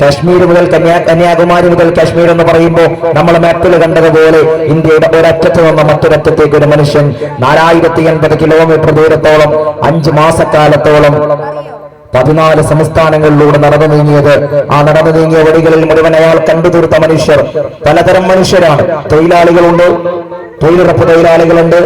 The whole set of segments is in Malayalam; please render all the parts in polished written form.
കാശ്മീർ മുതൽ കന്യാകുമാരി മുതൽ കാശ്മീർ എന്ന് പറയുമ്പോൾ നമ്മൾ മാപ്പിൽ കണ്ടതുപോലെ ഇന്ത്യയുടെ ഒരറ്റത്ത് നിന്ന് മറ്റൊരറ്റത്തേക്ക് ഒരു മനുഷ്യൻ 4080 കിലോമീറ്റർ ദൂരത്തോളം 5 മാസക്കാലത്തോളം 14 സംസ്ഥാനങ്ങളിലൂടെ നടന്നു നീങ്ങിയത്. ആ നടന്നു നീങ്ങിയ വഴികളിൽ മുഴുവൻ അയാൾ കണ്ടുതീർത്ത മനുഷ്യർ പലതരം മനുഷ്യരാണ്. തൊഴിലാളികളുണ്ട്, തൊഴിലുറപ്പ് തൊഴിലാളികളുണ്ട്,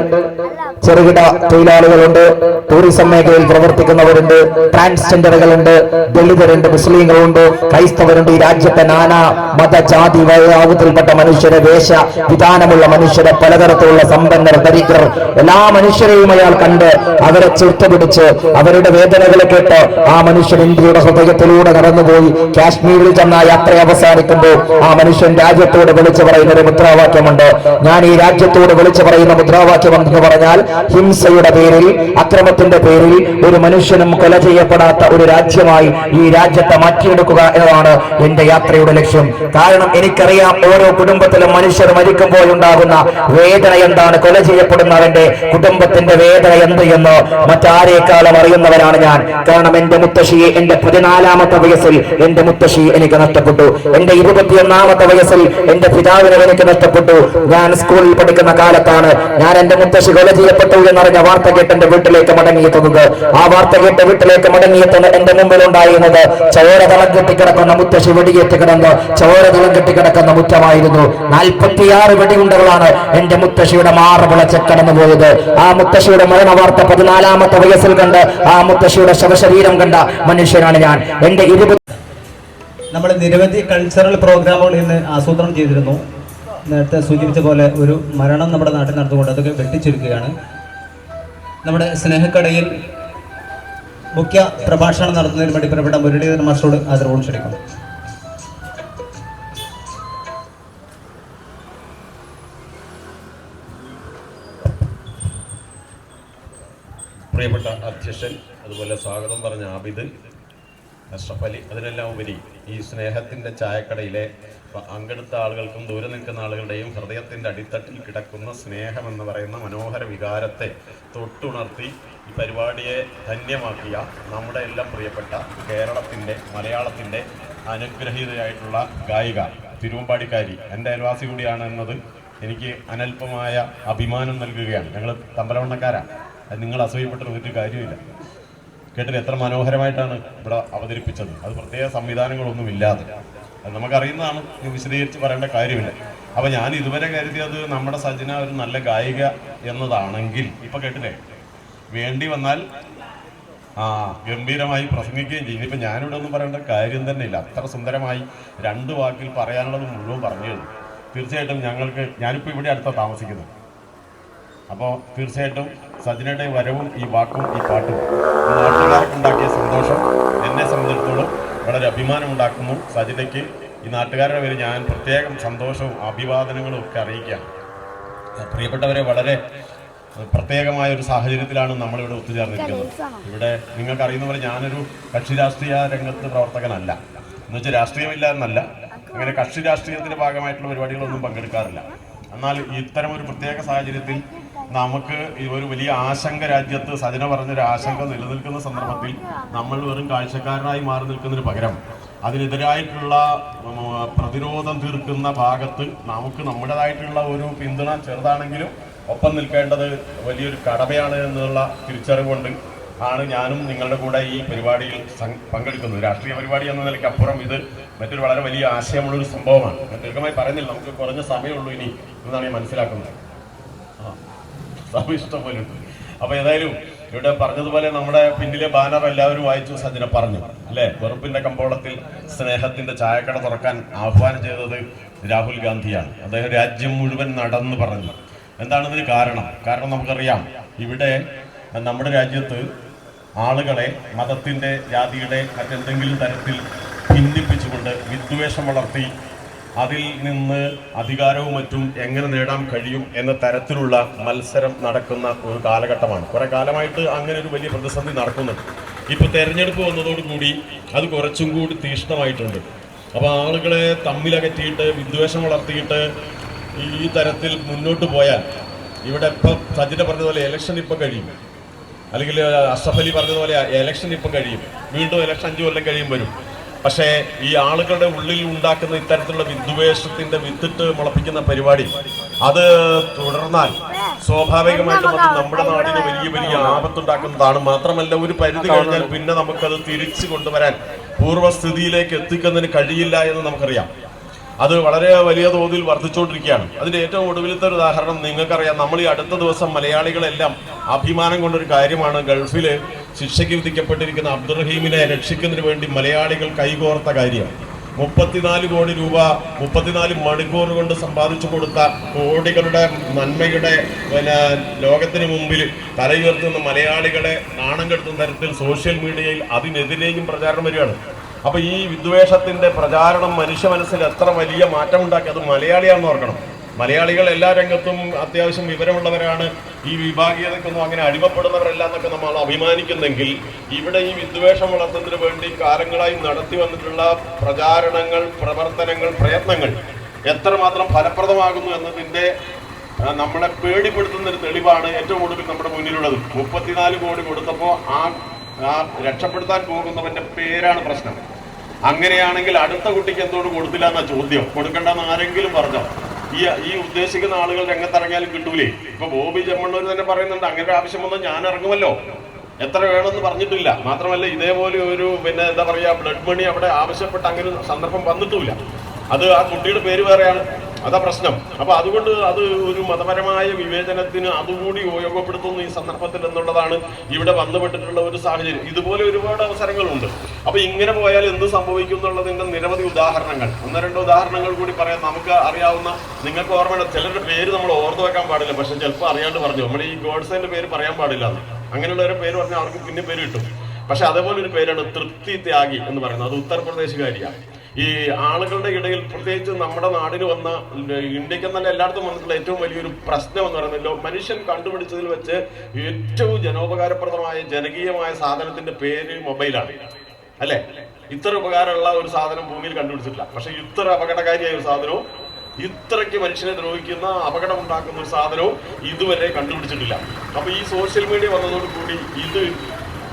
ചെറുകിട തൊഴിലാളികളുണ്ട്, ടൂറിസം മേഖലയിൽ പ്രവർത്തിക്കുന്നവരുണ്ട്, ട്രാൻസ്ജെൻഡറുകളുണ്ട്, ദളിതരുണ്ട്, മുസ്ലിങ്ങളുണ്ട്, ക്രൈസ്തവരുണ്ട്. ഈ രാജ്യത്തെ നാനാ മത ജാതി വൈവിധ്യത്തിൽപ്പെട്ട മനുഷ്യരെ, വേഷ വിധാനമുള്ള മനുഷ്യരെ, പലതരത്തിലുള്ള സമ്പന്നർ, ദരിദ്രർ, എല്ലാ മനുഷ്യരെയും അയാൾ കണ്ട് അവരെ ചേർത്തുപിടിച്ച് അവരുടെ വേദനകളെ കേട്ട് ആ മനുഷ്യൻ ഇന്ത്യയുടെ ഹൃദയത്തിലൂടെ കടന്നുപോയി. കാശ്മീരിൽ ചെന്ന യാത്ര അവസാനിക്കുമ്പോൾ ആ മനുഷ്യൻ രാജ്യത്തോട് വിളിച്ചു പറയുന്ന ഒരു മുദ്രാവാക്യമുണ്ട്. ഞാൻ ഈ രാജ്യത്തോട് വിളിച്ചു പറയുന്ന മുദ്രാവാക്യം എന്ന് പറഞ്ഞാൽ, ഹിംസയുടെ പേരിൽ, അക്രമത്തിന്റെ പേരിൽ ഒരു മനുഷ്യനും കൊല ചെയ്യപ്പെടാത്ത ഒരു രാജ്യമായി ഈ രാജ്യത്തെ മാറ്റിയെടുക്കുക എന്നതാണ് എന്റെ യാത്രയുടെ ലക്ഷ്യം. കാരണം എനിക്കറിയാം ഓരോ കുടുംബത്തിലും മനുഷ്യർ മരിക്കുമ്പോഴുണ്ടാകുന്ന വേദന എന്താണ്, കൊല ചെയ്യപ്പെടുന്നവന്റെ കുടുംബത്തിന്റെ വേദന എന്ത് എന്ന് മറ്റാരേക്കാളും അറിയുന്നവരാണ് ഞാൻ. കാരണം എന്റെ മുത്തശ്ശിയെ എന്റെ 14ാമത്തെ വയസ്സിൽ എന്റെ മുത്തശ്ശിയെ എനിക്ക് നഷ്ടപ്പെട്ടു. എന്റെ 21ാമത്തെ വയസ്സിൽ എന്റെ പിതാവിനെ എനിക്ക് നഷ്ടപ്പെട്ടു. ഞാൻ സ്കൂളിൽ പഠിക്കുന്ന കാലത്താണ് ഞാൻ എന്റെ മുത്തശ്ശി കൊല ചെയ്യപ്പെട്ടു എന്നറിഞ്ഞ വാർത്ത കേട്ട് എന്റെ വീട്ടിലേക്ക് മടങ്ങിയെത്തുന്നത്. ആ വാർത്ത കേട്ട് വീട്ടിലേക്ക് മടങ്ങിയെത്തുന്ന എന്റെ മുമ്പിലുണ്ടായിരുന്നത് ചോര തളം കെട്ടിക്കിടക്കുന്ന മുത്തശ്ശി വെടിയേറ്റ് കിടന്ന് ചോര തളം കെട്ടിക്കിടക്കുന്ന മുറ്റമായിരുന്നു. 46 വെടിയുണ്ടകളാണ് എന്റെ മുത്തശ്ശിയുടെ മാറുപിളച്ച് കടന്നുപോയത്. ആ മുത്തശ്ശിയുടെ മരണ വാർത്ത 14ാമത്തെ വയസ്സിൽ കണ്ട് ആ മുത്തശ്ശിയുടെ ശവശരീരം കണ്ട മനുഷ്യനാണ് ഞാൻ. എന്റെ നമ്മൾ നിരവധി കൾച്ചറൽ പ്രോഗ്രാമുകൾ ഇന്ന് ആസൂത്രണം ചെയ്തിരുന്നു. നേരത്തെ സൂചിപ്പിച്ച പോലെ ഒരു മരണം നമ്മുടെ നാട്ടിൽ നടന്നുകൊണ്ട് അതൊക്കെ വെട്ടിച്ചുരുക്കുകയാണ്. നമ്മുടെ സ്നേഹക്കടയിൽ മുഖ്യ പ്രഭാഷണം നടത്തുന്നതിന് വേണ്ടി പ്രിയപ്പെട്ട മുരളീധരൻ മാസ്റ്ററോട് ആദരവോട് ക്ഷണിക്കുന്നു. പ്രിയപ്പെട്ട അധ്യക്ഷൻ, അതുപോലെ സ്വാഗതം പറഞ്ഞ ആബിദ്, അഷ്റഫ് അലി, അതിനെല്ലാം ഉപരി ഈ സ്നേഹത്തിൻ്റെ ചായക്കടയിലെ പങ്കെടുത്ത ആളുകൾക്കും ദൂരെ നിൽക്കുന്ന ആളുകളുടെയും ഹൃദയത്തിൻ്റെ അടിത്തട്ടിൽ കിടക്കുന്ന സ്നേഹമെന്ന് പറയുന്ന മനോഹര വികാരത്തെ തൊട്ടുണർത്തി ഈ പരിപാടിയെ ധന്യമാക്കിയ നമ്മുടെ എല്ലാം പ്രിയപ്പെട്ട കേരളത്തിൻ്റെ, മലയാളത്തിൻ്റെ അനുഗ്രഹീതയായിട്ടുള്ള ഗായിക, തിരുവമ്പാടിക്കാരി, എൻ്റെ അയൽവാസി കൂടിയാണ് എന്നത് എനിക്ക് അനൽപമായ അഭിമാനം നൽകുകയാണ്. ഞങ്ങൾ തമ്പലവണ്ണക്കാരാണ്. അത് നിങ്ങൾ അസൂയപ്പെട്ടൊരു ഒരു കാര്യമില്ല. കേട്ടിട്ട് എത്ര മനോഹരമായിട്ടാണ് ഇവിടെ അവതരിപ്പിച്ചത്. അത് പ്രത്യേക സംവിധാനങ്ങളൊന്നുമില്ലാതെ അത് നമുക്കറിയുന്നതാണ്, വിശദീകരിച്ച് പറയേണ്ട കാര്യമില്ല. അപ്പോൾ ഞാൻ ഇതുവരെ കരുതിയത് നമ്മുടെ സജന ഒരു നല്ല ഗായിക എന്നതാണെങ്കിൽ, ഇപ്പം കേട്ടില്ലേ, വേണ്ടി വന്നാൽ ഗംഭീരമായി പ്രസംഗിക്കുകയും ചെയ്യും. ഇനിയിപ്പോൾ ഞാനിവിടെ ഒന്നും പറയേണ്ട കാര്യം തന്നെ ഇല്ല. അത്ര സുന്ദരമായി 2 വാക്കിൽ പറയാനുള്ളത് മുഴുവൻ പറഞ്ഞു കഴിഞ്ഞു. തീർച്ചയായിട്ടും ഞാനിപ്പോൾ ഇവിടെ അടുത്താണ് താമസിക്കുന്നത്. അപ്പോൾ തീർച്ചയായിട്ടും സജനയുടെ വരവും ഈ വാക്കും ഈ പാട്ടും നാട്ടുകാർക്കുണ്ടാക്കിയ സന്തോഷം എന്നെ സംബന്ധിച്ചിടത്തോളം വളരെ അഭിമാനമുണ്ടാക്കുന്നു. സജനയ്ക്ക് ഈ നാട്ടുകാരുടെ പേര് ഞാൻ പ്രത്യേകം സന്തോഷവും അഭിവാദനങ്ങളും ഒക്കെ അറിയിക്കുകയാണ്. പ്രിയപ്പെട്ടവരെ, വളരെ പ്രത്യേകമായ ഒരു സാഹചര്യത്തിലാണ് നമ്മളിവിടെ ഒത്തുചേർന്നിരിക്കുന്നത്. ഇവിടെ നിങ്ങൾക്കറിയുന്ന പോലെ ഞാനൊരു കക്ഷി രാഷ്ട്രീയ രംഗത്ത് പ്രവർത്തകനല്ല. എന്നുവെച്ചാൽ രാഷ്ട്രീയമില്ല എന്നല്ല, അങ്ങനെ കക്ഷി രാഷ്ട്രീയത്തിൻ്റെ ഭാഗമായിട്ടുള്ള പരിപാടികളൊന്നും പങ്കെടുക്കാറില്ല. എന്നാൽ ഇത്തരം ഒരു പ്രത്യേക സാഹചര്യത്തിൽ നമുക്ക് ഒരു വലിയ ആശങ്ക, രാജ്യത്ത് സജന പറഞ്ഞൊരു ആശങ്ക നിലനിൽക്കുന്ന സന്ദർഭത്തിൽ നമ്മൾ വെറും കാഴ്ചക്കാരനായി മാറി നിൽക്കുന്നതിന് പകരം അതിനെതിരായിട്ടുള്ള പ്രതിരോധം തീർക്കുന്ന ഭാഗത്ത് നമുക്ക് നമ്മുടേതായിട്ടുള്ള ഒരു പിന്തുണ ചെറുതാണെങ്കിലും ഒപ്പം നിൽക്കേണ്ടത് വലിയൊരു കടമയാണ് എന്നുള്ള തിരിച്ചറിവുകൊണ്ട് ആണ് ഞാനും നിങ്ങളുടെ കൂടെ ഈ പരിപാടിയിൽ പങ്കെടുക്കുന്നത്. രാഷ്ട്രീയ പരിപാടി എന്ന നിലയ്ക്ക് അപ്പുറം ഇത് മറ്റൊരു വളരെ വലിയ ആശയമുള്ളൊരു സംഭവമാണ്. ഞാൻ ദീർഘമായി പറയുന്നില്ല, നമുക്ക് കുറഞ്ഞ സമയമുള്ളൂ ഇനി എന്നാണ് ഞാൻ മനസ്സിലാക്കുന്നത്. സമയം ഇഷ്ടം പോലെ ഉണ്ട്. അപ്പോൾ ഏതായാലും ഇവിടെ പറഞ്ഞതുപോലെ നമ്മുടെ പിന്നിലെ ബാനർ എല്ലാവരും വായിച്ചു. സജന പറഞ്ഞു അല്ലേ, വെറുപ്പിന്റെ കമ്പോളത്തിൽ സ്നേഹത്തിന്റെ ചായക്കട തുറക്കാൻ ആഹ്വാനം ചെയ്തത് രാഹുൽ ഗാന്ധിയാണ്. അദ്ദേഹം രാജ്യം മുഴുവൻ നടന്ന് പറഞ്ഞു. എന്താണിതിന് കാരണം നമുക്കറിയാം, ഇവിടെ നമ്മുടെ രാജ്യത്ത് ആളുകളെ മതത്തിൻ്റെ, ജാതിയുടെ, മറ്റെന്തെങ്കിലും തരത്തിൽ ഭിന്നിപ്പിച്ചുകൊണ്ട് വിദ്വേഷം വളർത്തി അതിൽ നിന്ന് അധികാരവും മറ്റും എങ്ങനെ നേടാൻ കഴിയും എന്ന തരത്തിലുള്ള മത്സരം നടക്കുന്ന ഒരു കാലഘട്ടമാണ്. കുറേ കാലമായിട്ട് അങ്ങനെ ഒരു വലിയ പ്രതിസന്ധി നടക്കുന്നുണ്ട്. ഇപ്പോൾ തെരഞ്ഞെടുപ്പ് വന്നതോടുകൂടി അത് കുറച്ചും കൂടി തീക്ഷ്ണമായിട്ടുണ്ട്. അപ്പോൾ ആളുകളെ തമ്മിലകറ്റിയിട്ട് വിദ്വേഷം വളർത്തിയിട്ട് ഈ തരത്തിൽ മുന്നോട്ട് പോയാൽ ഇവിടെ ഇപ്പം സജിത പറഞ്ഞതുപോലെ ഇലക്ഷൻ ഇപ്പം കഴിയും, അല്ലെങ്കിൽ അഷ്റഫ് അലി പറഞ്ഞതുപോലെ ഇലക്ഷൻ ഇപ്പം കഴിയും, വീണ്ടും ഇലക്ഷൻ 5 കൊല്ലം കഴിയും വരും. പക്ഷേ ഈ ആളുകളുടെ ഉള്ളിൽ ഉണ്ടാക്കുന്ന ഇത്തരത്തിലുള്ള വിദ്വേഷത്തിന്റെ വിത്തിട്ട് മുളപ്പിക്കുന്ന പരിപാടി അത് തുടർന്നാൽ സ്വാഭാവികമായിട്ടും അത് നമ്മുടെ നാടിന് വലിയ വലിയ ആപത്തുണ്ടാക്കുന്നതാണ്. മാത്രമല്ല, ഒരു പരിധി കഴിഞ്ഞാൽ പിന്നെ നമുക്കത് തിരിച്ചു കൊണ്ടുവരാൻ പൂർവ്വസ്ഥിതിയിലേക്ക് എത്തിക്കുന്നതിന് കഴിയില്ല എന്ന് നമുക്കറിയാം. അത് വളരെ വലിയ തോതിൽ വർദ്ധിച്ചുകൊണ്ടിരിക്കുകയാണ്. അതിന്റെ ഏറ്റവും ഒടുവിലത്തെ ഒരു ഉദാഹരണം നിങ്ങൾക്കറിയാം. നമ്മൾ ഈ അടുത്ത ദിവസം മലയാളികളെല്ലാം അഭിമാനം കൊണ്ടൊരു കാര്യമാണ്, ഗൾഫില് ശിക്ഷയ്ക്ക് വിധിക്കപ്പെട്ടിരിക്കുന്ന അബ്ദുറഹീമിനെ രക്ഷിക്കുന്നതിന് വേണ്ടി മലയാളികൾ കൈകോർത്ത കാര്യം. 34 കോടി രൂപ 34 മണിക്കൂർ കൊണ്ട് സമ്പാദിച്ചു കൊടുത്ത കോടികളുടെ നന്മയുടെ ലോകത്തിന് മുമ്പിൽ തലയുയർത്തുന്ന മലയാളികളെ നാണം കെടുത്തുന്ന തരത്തിൽ സോഷ്യൽ മീഡിയയിൽ അതിനെതിരെയും പ്രചാരണം വരികയാണ്. അപ്പൊ ഈ വിദ്വേഷത്തിന്റെ പ്രചാരണം മനുഷ്യ മനസ്സിൽ എത്ര വലിയ മാറ്റം ഉണ്ടാക്കി, അത് മലയാളിയാണെന്ന് ഓർക്കണം. മലയാളികൾ എല്ലാ രംഗത്തും അത്യാവശ്യം വിവരമുള്ളവരാണ്, ഈ വിഭാഗീയതയ്ക്കൊന്നും അങ്ങനെ അടിമപ്പെടുന്നവരല്ല എന്നൊക്കെ നമ്മൾ അഭിമാനിക്കുന്നെങ്കിൽ, ഇവിടെ ഈ വിദ്വേഷം വളർത്തുന്നതിന് വേണ്ടി കാലങ്ങളായി നടത്തി വന്നിട്ടുള്ള പ്രചാരണങ്ങൾ, പ്രവർത്തനങ്ങൾ, പ്രയത്നങ്ങൾ എത്രമാത്രം ഫലപ്രദമാകുന്നു എന്നതിന്റെ നമ്മളെ പേടിപ്പെടുത്തുന്നൊരു തെളിവാണ് ഏറ്റവും ഒടുവിൽ നമ്മുടെ മുന്നിലുള്ളത്. 34 കോടി കൊടുത്തപ്പോൾ ആ രക്ഷപ്പെടുത്താൻ പോകുന്നവന്റെ പേരാണ് പ്രശ്നം. അങ്ങനെയാണെങ്കിൽ അടുത്ത കുട്ടിക്ക് എന്തുകൊണ്ട് കൊടുത്തില്ല എന്ന ചോദ്യം. കൊടുക്കണ്ടെന്ന് ആരെങ്കിലും പറഞ്ഞോ? ഈ ഉദ്ദേശിക്കുന്ന ആളുകൾ രംഗത്തിറങ്ങിയാലും കിട്ടൂലേ? ഇപ്പൊ ബോബി ചെമ്മണ്ണൂർ തന്നെ പറയുന്നുണ്ട്, അങ്ങനെ ആവശ്യം വന്നാൽ ഞാൻ ഇറങ്ങുമല്ലോ, എത്ര വേണമെന്ന് പറഞ്ഞിട്ടില്ല. മാത്രമല്ല, ഇതേപോലെ ഒരു എന്താ പറയാ ബ്ലഡ് മണി അവിടെ ആവശ്യപ്പെട്ട അങ്ങനെ സന്ദർഭം വന്നിട്ടുമില്ല. അത് ആ കുട്ടിയുടെ പേര് വേറെയാണ്, അതാ പ്രശ്നം. അപ്പൊ അതുകൊണ്ട് അത് ഒരു മതപരമായ വിവേചനത്തിന് അതുകൂടി ഉപയോഗപ്പെടുത്തുന്നു ഈ സന്ദർഭത്തിൽ എന്നുള്ളതാണ് ഇവിടെ വന്നുപെട്ടിട്ടുള്ള ഒരു സാഹചര്യം. ഇതുപോലെ ഒരുപാട് അവസരങ്ങളുണ്ട്. അപ്പൊ ഇങ്ങനെ പോയാൽ എന്ത് സംഭവിക്കും എന്നുള്ളതിന്റെ നിരവധി ഉദാഹരണങ്ങൾ, 1-2 ഉദാഹരണങ്ങൾ കൂടി പറയാം. നമുക്ക് അറിയാവുന്ന, നിങ്ങൾക്ക് ഓർമ്മയുണ്ട്, ചിലരുടെ പേര് നമ്മൾ ഓർത്തു വെക്കാൻ പാടില്ല, പക്ഷെ ചിലപ്പോൾ അറിയാണ്ട് പറഞ്ഞു. നമ്മൾ ഈ ഗോഡ്സേന്റെ പേര് പറയാൻ പാടില്ല, അങ്ങനെയുള്ളവരുടെ പേര് പറഞ്ഞാൽ അവർക്ക് പിന്നെ പേര് കിട്ടും. പക്ഷെ അതേപോലെ ഒരു പേരാണ് തൃപ്തി ത്യാഗി എന്ന് പറയുന്നത്. അത് ഉത്തർപ്രദേശുകാരിയാണ്. ഈ ആളുകളുടെ ഇടയിൽ, പ്രത്യേകിച്ച് നമ്മുടെ നാടിന് വന്ന, ഇന്ത്യക്ക് തന്നെ എല്ലായിടത്തും വന്നിട്ടുള്ള ഏറ്റവും വലിയൊരു പ്രശ്നം എന്ന് പറയുന്നല്ലോ, മനുഷ്യൻ കണ്ടുപിടിച്ചതിൽ വെച്ച് ഏറ്റവും ജനോപകാരപ്രദമായ ജനകീയമായ സാധനത്തിന്റെ പേര് മൊബൈലാണ്, അല്ലെ? ഇത്ര ഉപകാരമുള്ള ഒരു സാധനം ഭൂമിയിൽ കണ്ടുപിടിച്ചിട്ടില്ല. പക്ഷെ ഇത്ര അപകടകാരിയായ ഒരു സാധനവും ഇത്രയ്ക്ക് മനുഷ്യനെ ദ്രോഹിക്കുന്ന, അപകടം ഉണ്ടാക്കുന്ന ഒരു സാധനവും ഇതുവരെ കണ്ടുപിടിച്ചിട്ടില്ല. അപ്പൊ ഈ സോഷ്യൽ മീഡിയ വന്നതോടുകൂടി ഇത്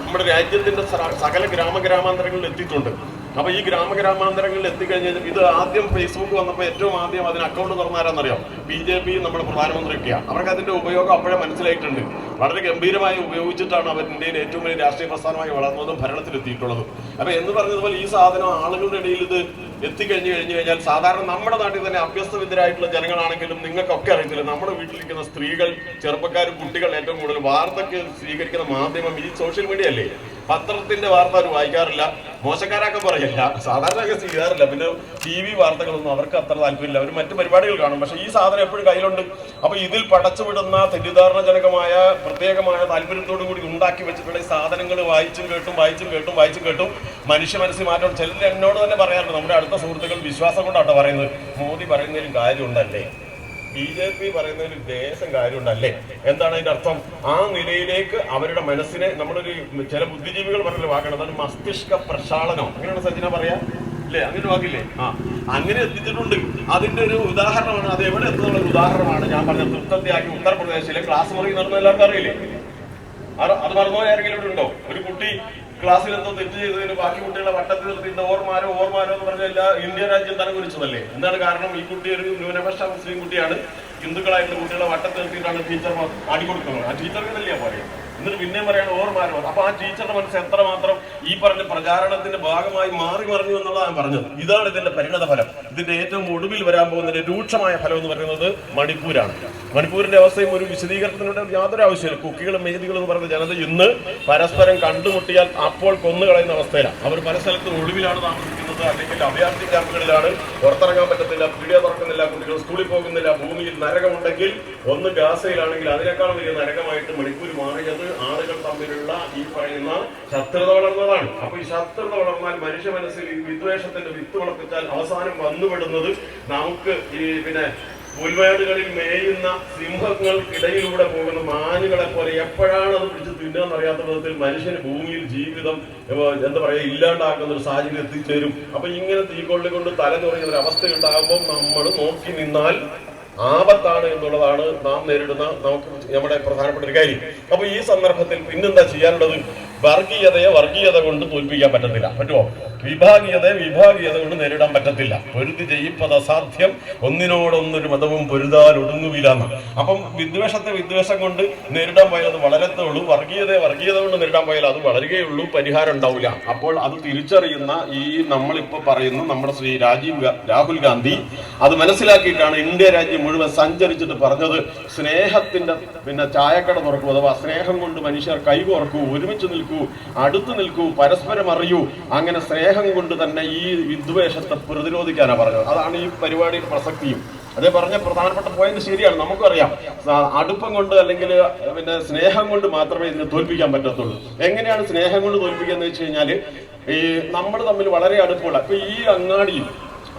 നമ്മുടെ രാജ്യത്തിന്റെ സകല ഗ്രാമാന്തരങ്ങളിൽ എത്തിയിട്ടുണ്ട്. അപ്പൊ ഈ ഗ്രാമാന്തരങ്ങളിൽ എത്തിക്കഴിഞ്ഞാൽ, ഇത് ആദ്യം ഫേസ്ബുക്ക് വന്നപ്പോൾ ഏറ്റവും ആദ്യം അതിന് അക്കൗണ്ട് തുറന്നാരാന്നറിയാം? BJP നമ്മുടെ പ്രധാനമന്ത്രിയൊക്കെയാണ്. അവർക്ക് അതിന്റെ ഉപയോഗം അപ്പോഴേ മനസ്സിലായിട്ടുണ്ട്. വളരെ ഗംഭീരമായി ഉപയോഗിച്ചിട്ടാണ് അവർ ഇന്ത്യയിൽ ഏറ്റവും വലിയ രാഷ്ട്രീയ പ്രസ്ഥാനമായി വളർന്നതും ഭരണത്തിലെത്തിയിട്ടുള്ളതും. അപ്പൊ എന്ന് പറഞ്ഞതുപോലെ ഈ സാധനം ആളുകളുടെ ഇടയിൽ ഇത് എത്തിക്കഴിഞ്ഞു കഴിഞ്ഞാൽ, സാധാരണ നമ്മുടെ നാട്ടിൽ തന്നെ അഭ്യസ്തവിദ്യരായിട്ടുള്ള ജനങ്ങളാണെങ്കിലും നിങ്ങൾക്കൊക്കെ അറിയത്തില്ല, നമ്മുടെ വീട്ടിലിരിക്കുന്ന സ്ത്രീകൾ, ചെറുപ്പക്കാരും കുട്ടികൾ ഏറ്റവും കൂടുതൽ വാർത്തയ്ക്ക് സ്വീകരിക്കുന്ന മാധ്യമം ഈ സോഷ്യൽ മീഡിയ അല്ലേ? പത്രത്തിന്റെ വാർത്ത അവർ വായിക്കാറില്ല, മോശക്കാരൊക്കെ പറയില്ല, സാധാരണ ചെയ്യാറില്ല. പിന്നെ TV വാർത്തകളൊന്നും അവർക്ക് അത്ര താല്പര്യമില്ല, അവർ മറ്റു പരിപാടികൾ കാണും. പക്ഷെ ഈ സാധനം എപ്പോഴും കയ്യിലുണ്ട്. അപ്പൊ ഇതിൽ പടച്ചുവിടുന്ന തെറ്റിദ്ധാരണജനകമായ പ്രത്യേകമായ താല്പര്യത്തോടു കൂടി ഉണ്ടാക്കി വെച്ചിട്ടുള്ള ഈ സാധനങ്ങൾ വായിച്ചും കേട്ടും മനുഷ്യ മനസ്സിൽ മാറ്റം. ചിലർ എന്നോട് തന്നെ പറയാറുണ്ട്, നമ്മുടെ അടുത്ത സുഹൃത്തുക്കൾ വിശ്വാസം കൊണ്ടാട്ടോ പറയുന്നത്, മോദി പറയുന്നതിലും കാര്യമുണ്ടല്ലേ, BJP പറയുന്നതിൽ ദേശം കാര്യമുണ്ടല്ലേ? എന്താണ് അതിന്റെ അർത്ഥം? ആ നിലയിലേക്ക് അവരുടെ മനസ്സിനെ, നമ്മളൊരു ചില ബുദ്ധിജീവികൾ പറഞ്ഞ വാക്കാണ്, അതാണ് മസ്തിഷ്ക പ്രക്ഷാളനം. അങ്ങനെയാണ് സജ്ജന പറയാ, അല്ലേ? അങ്ങനെ വാക്കില്ലേ? അങ്ങനെ എത്തിച്ചിട്ടുണ്ട്. അതിന്റെ ഒരു ഉദാഹരണമാണ്, അത് എവിടെ എത്തുന്നുള്ള ഉദാഹരണമാണ് ഞാൻ പറഞ്ഞത്. തൃപ്തിയാക്കി ഉത്തർപ്രദേശിലെ ക്ലാസ് മുറി നടന്ന എല്ലാവർക്കും അറിയില്ലേ? അത് മറന്നുപോയ ആരെങ്കിലും ഇവിടെ ഉണ്ടോ? ഒരു കുട്ടി ക്ലാസ്സിൽ എന്തോ തെറ്റ് ചെയ്തതിന് ബാക്കി കുട്ടികളെ വട്ടത്തിൽ നിർത്തിയിട്ട് ഓർമാരോ എന്ന് പറഞ്ഞ ഇന്ത്യ രാജ്യം തലകുറിച്ചതല്ലേ? എന്താണ് കാരണം? ഈ കുട്ടി ഒരു ന്യൂനപക്ഷ മുസ്ലിം കുട്ടിയാണ്. ഹിന്ദുക്കളായിട്ടുള്ള കുട്ടികളെ വട്ടത്തിൽ നിർത്തിയിട്ടാണ് ടീച്ചർ ആടിക്കൊടുക്കുന്നത്. ആ ടീച്ചർക്ക് തന്നെയാ പറയുക. എന്നിട്ട് പിന്നെയും പറയാണ് ഓർമാരോ. അപ്പൊ ആ ടീച്ചറുടെ മനസ്സ് എത്രമാത്രം ഈ പറഞ്ഞ പ്രചാരണത്തിന്റെ ഭാഗമായി മാറി മറിഞ്ഞു എന്നുള്ളതാണ് പറഞ്ഞത്. ഇതാണ് ഇതിന്റെ പരിണത ഫലം. ഇതിന്റെ ഏറ്റവും ഒടുവിൽ വരാൻ പോകുന്നതിന്റെ രൂക്ഷമായ ഫലം എന്ന് പറയുന്നത് മണിപ്പൂരാണ്. മണിപ്പൂരിന്റെ അവസ്ഥയും ഒരു വിശദീകരണത്തിനുള്ള യാതൊരു ആവശ്യമില്ല. കുക്കികളും മേദികളും എന്ന് പറയുന്ന ജനത ഇന്ന് പരസ്പരം കണ്ടുമുട്ടിയാൽ അപ്പോൾ കൊന്നുകളയുന്ന അവസ്ഥയിലാണ്. അവർ പല സ്ഥലത്തും ഒളിവിലാണ് താമസിക്കുന്നത്, അല്ലെങ്കിൽ അഭയാർത്ഥി ക്യാമ്പുകളിലാണ്. പുറത്തിറങ്ങാൻ പറ്റത്തില്ല, പീഡിയ തുറക്കുന്നില്ല, കുട്ടികൾ സ്കൂളിൽ പോകുന്നില്ല. ഭൂമിയിൽ നരകമുണ്ടെങ്കിൽ ഒന്ന് ഗാസയിലാണെങ്കിൽ അതിനേക്കാളും വലിയ നരകമായിട്ട് മണിപ്പൂർ മാറിയത് ആളുകൾ തമ്മിലുള്ള ഈ പറയുന്ന ശത്രുത വളർന്നതാണ്. അപ്പൊ ഈ ശത്രുത വളർന്നാൽ മനുഷ്യ മനസ്സിൽ ഈ വിദ്വേഷത്തിന്റെ വിത്ത് വളർത്തിച്ചാൽ അവസാനം വന്നുപെടുന്നത് നമുക്ക് ഈ പുൽമേടുകളിൽ മേയുന്ന സിംഹങ്ങൾക്കിടയിലൂടെ പോകുന്ന മാനുകളെ പോലെ എപ്പോഴാണ് അത് പിടിച്ച് തിന്നുകയെന്ന് അറിയാത്ത വിധത്തിൽ മനുഷ്യന് ഭൂമിയിൽ ജീവിതം എന്താ പറയാ ഇല്ലാണ്ടാക്കുന്ന ഒരു സാഹചര്യം എത്തിച്ചേരും. അപ്പൊ ഇങ്ങനെ തീക്കൊള്ളിക്കൊണ്ട് തലചൊറിയുന്ന ഒരു അവസ്ഥ ഉണ്ടാകുമ്പോൾ നമ്മൾ നോക്കി നിന്നാൽ ആപത്താണ് എന്നുള്ളതാണ് നാം നേരിടുന്ന നമ്മുടെ പ്രധാനപ്പെട്ട ഒരു കാര്യം. അപ്പൊ ഈ സന്ദർഭത്തിൽ പിന്നെന്താ ചെയ്യാനുള്ളത്? വർഗീയതയെ വർഗീയത കൊണ്ട് തോൽപ്പിക്കാൻ പറ്റത്തില്ല. പറ്റുമോ? വിഭാഗീയത കൊണ്ട് നേരിടാൻ പറ്റത്തില്ല. പൊരുതി ജയിപ്പത് അസാധ്യം, ഒന്നിനോടൊന്നൊരു മതവും പൊരുതാൽ ഒടുങ്ങുകയില്ലെന്ന്. അപ്പം വിദ്വേഷം കൊണ്ട് നേരിടാൻ പോയാൽ അത് വളരത്തേ ഉള്ളൂ. വർഗീയത കൊണ്ട് നേരിടാൻ പോയാൽ അത് വളരുകയുള്ളൂ, പരിഹാരം ഉണ്ടാവില്ല. അപ്പോൾ അത് തിരിച്ചറിയുന്ന ഈ നമ്മളിപ്പോൾ പറയുന്ന നമ്മുടെ ശ്രീ രാഹുൽ ഗാന്ധി അത് മനസ്സിലാക്കിയിട്ടാണ് ഇന്ത്യ രാജ്യം മുഴുവൻ സഞ്ചരിച്ചിട്ട് പറഞ്ഞത്, സ്നേഹത്തിന്റെ ചായക്കട തുറക്കൂ, അഥവാ സ്നേഹം കൊണ്ട് മനുഷ്യർ കൈകോർക്കൂ, ഒരുമിച്ച് നിൽക്കൂ, അടുത്ത് നിൽക്കൂ, പരസ്പരം അറിയൂ. അങ്ങനെ സ്നേഹം കൊണ്ട് തന്നെ ഈ വിദ്വേഷത്തെ പ്രതിരോധിക്കാനാണ് പറഞ്ഞത്. അതാണ് ഈ പരിപാടിയുടെ പ്രസക്തിയും. അതേ പറഞ്ഞ പ്രധാനപ്പെട്ട പോയിന്റ് ശരിയാണ്. നമുക്കറിയാം അടുപ്പം കൊണ്ട് അല്ലെങ്കിൽ സ്നേഹം കൊണ്ട് മാത്രമേ ഇതിനെ തോൽപ്പിക്കാൻ പറ്റത്തുള്ളൂ. എങ്ങനെയാണ് സ്നേഹം കൊണ്ട് തോൽപ്പിക്കുക എന്ന് വെച്ച് കഴിഞ്ഞാല് ഈ നമ്മൾ തമ്മിൽ വളരെ അടുപ്പമുള്ള ഇപ്പൊ ഈ അങ്ങാടിയിൽ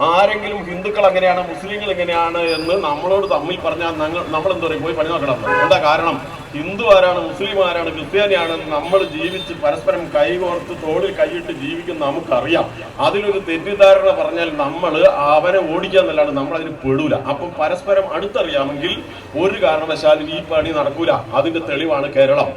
ആരെങ്കിലും ഹിന്ദുക്കൾ എങ്ങനെയാണ്, മുസ്ലിങ്ങൾ എങ്ങനെയാണ് എന്ന് നമ്മളോട് തമ്മിൽ പറഞ്ഞാൽ നമ്മൾ എന്താ പറയും, പോയി പണി നോക്കണം. എന്താ കാരണം? ഹിന്ദു ആരാണ്, മുസ്ലിം ആരാണ്, ക്രിസ്ത്യാനിയാണെന്ന് നമ്മൾ ജീവിച്ച് പരസ്പരം കൈകോർത്ത് തോളിൽ കൈയിട്ട് ജീവിക്കുന്ന നമുക്കറിയാം. അതിലൊരു തെറ്റിദ്ധാരണ പറഞ്ഞാൽ നമ്മൾ അവനെ ഓടിക്കാന്നല്ലാണ്ട് നമ്മൾ അതിന് പെടൂല. അപ്പം പരസ്പരം അടുത്തറിയാമെങ്കിൽ ഒരു കാരണവശാലും ഈ പണി നടക്കൂല. അതിന്റെ തെളിവാണ് കേരളം.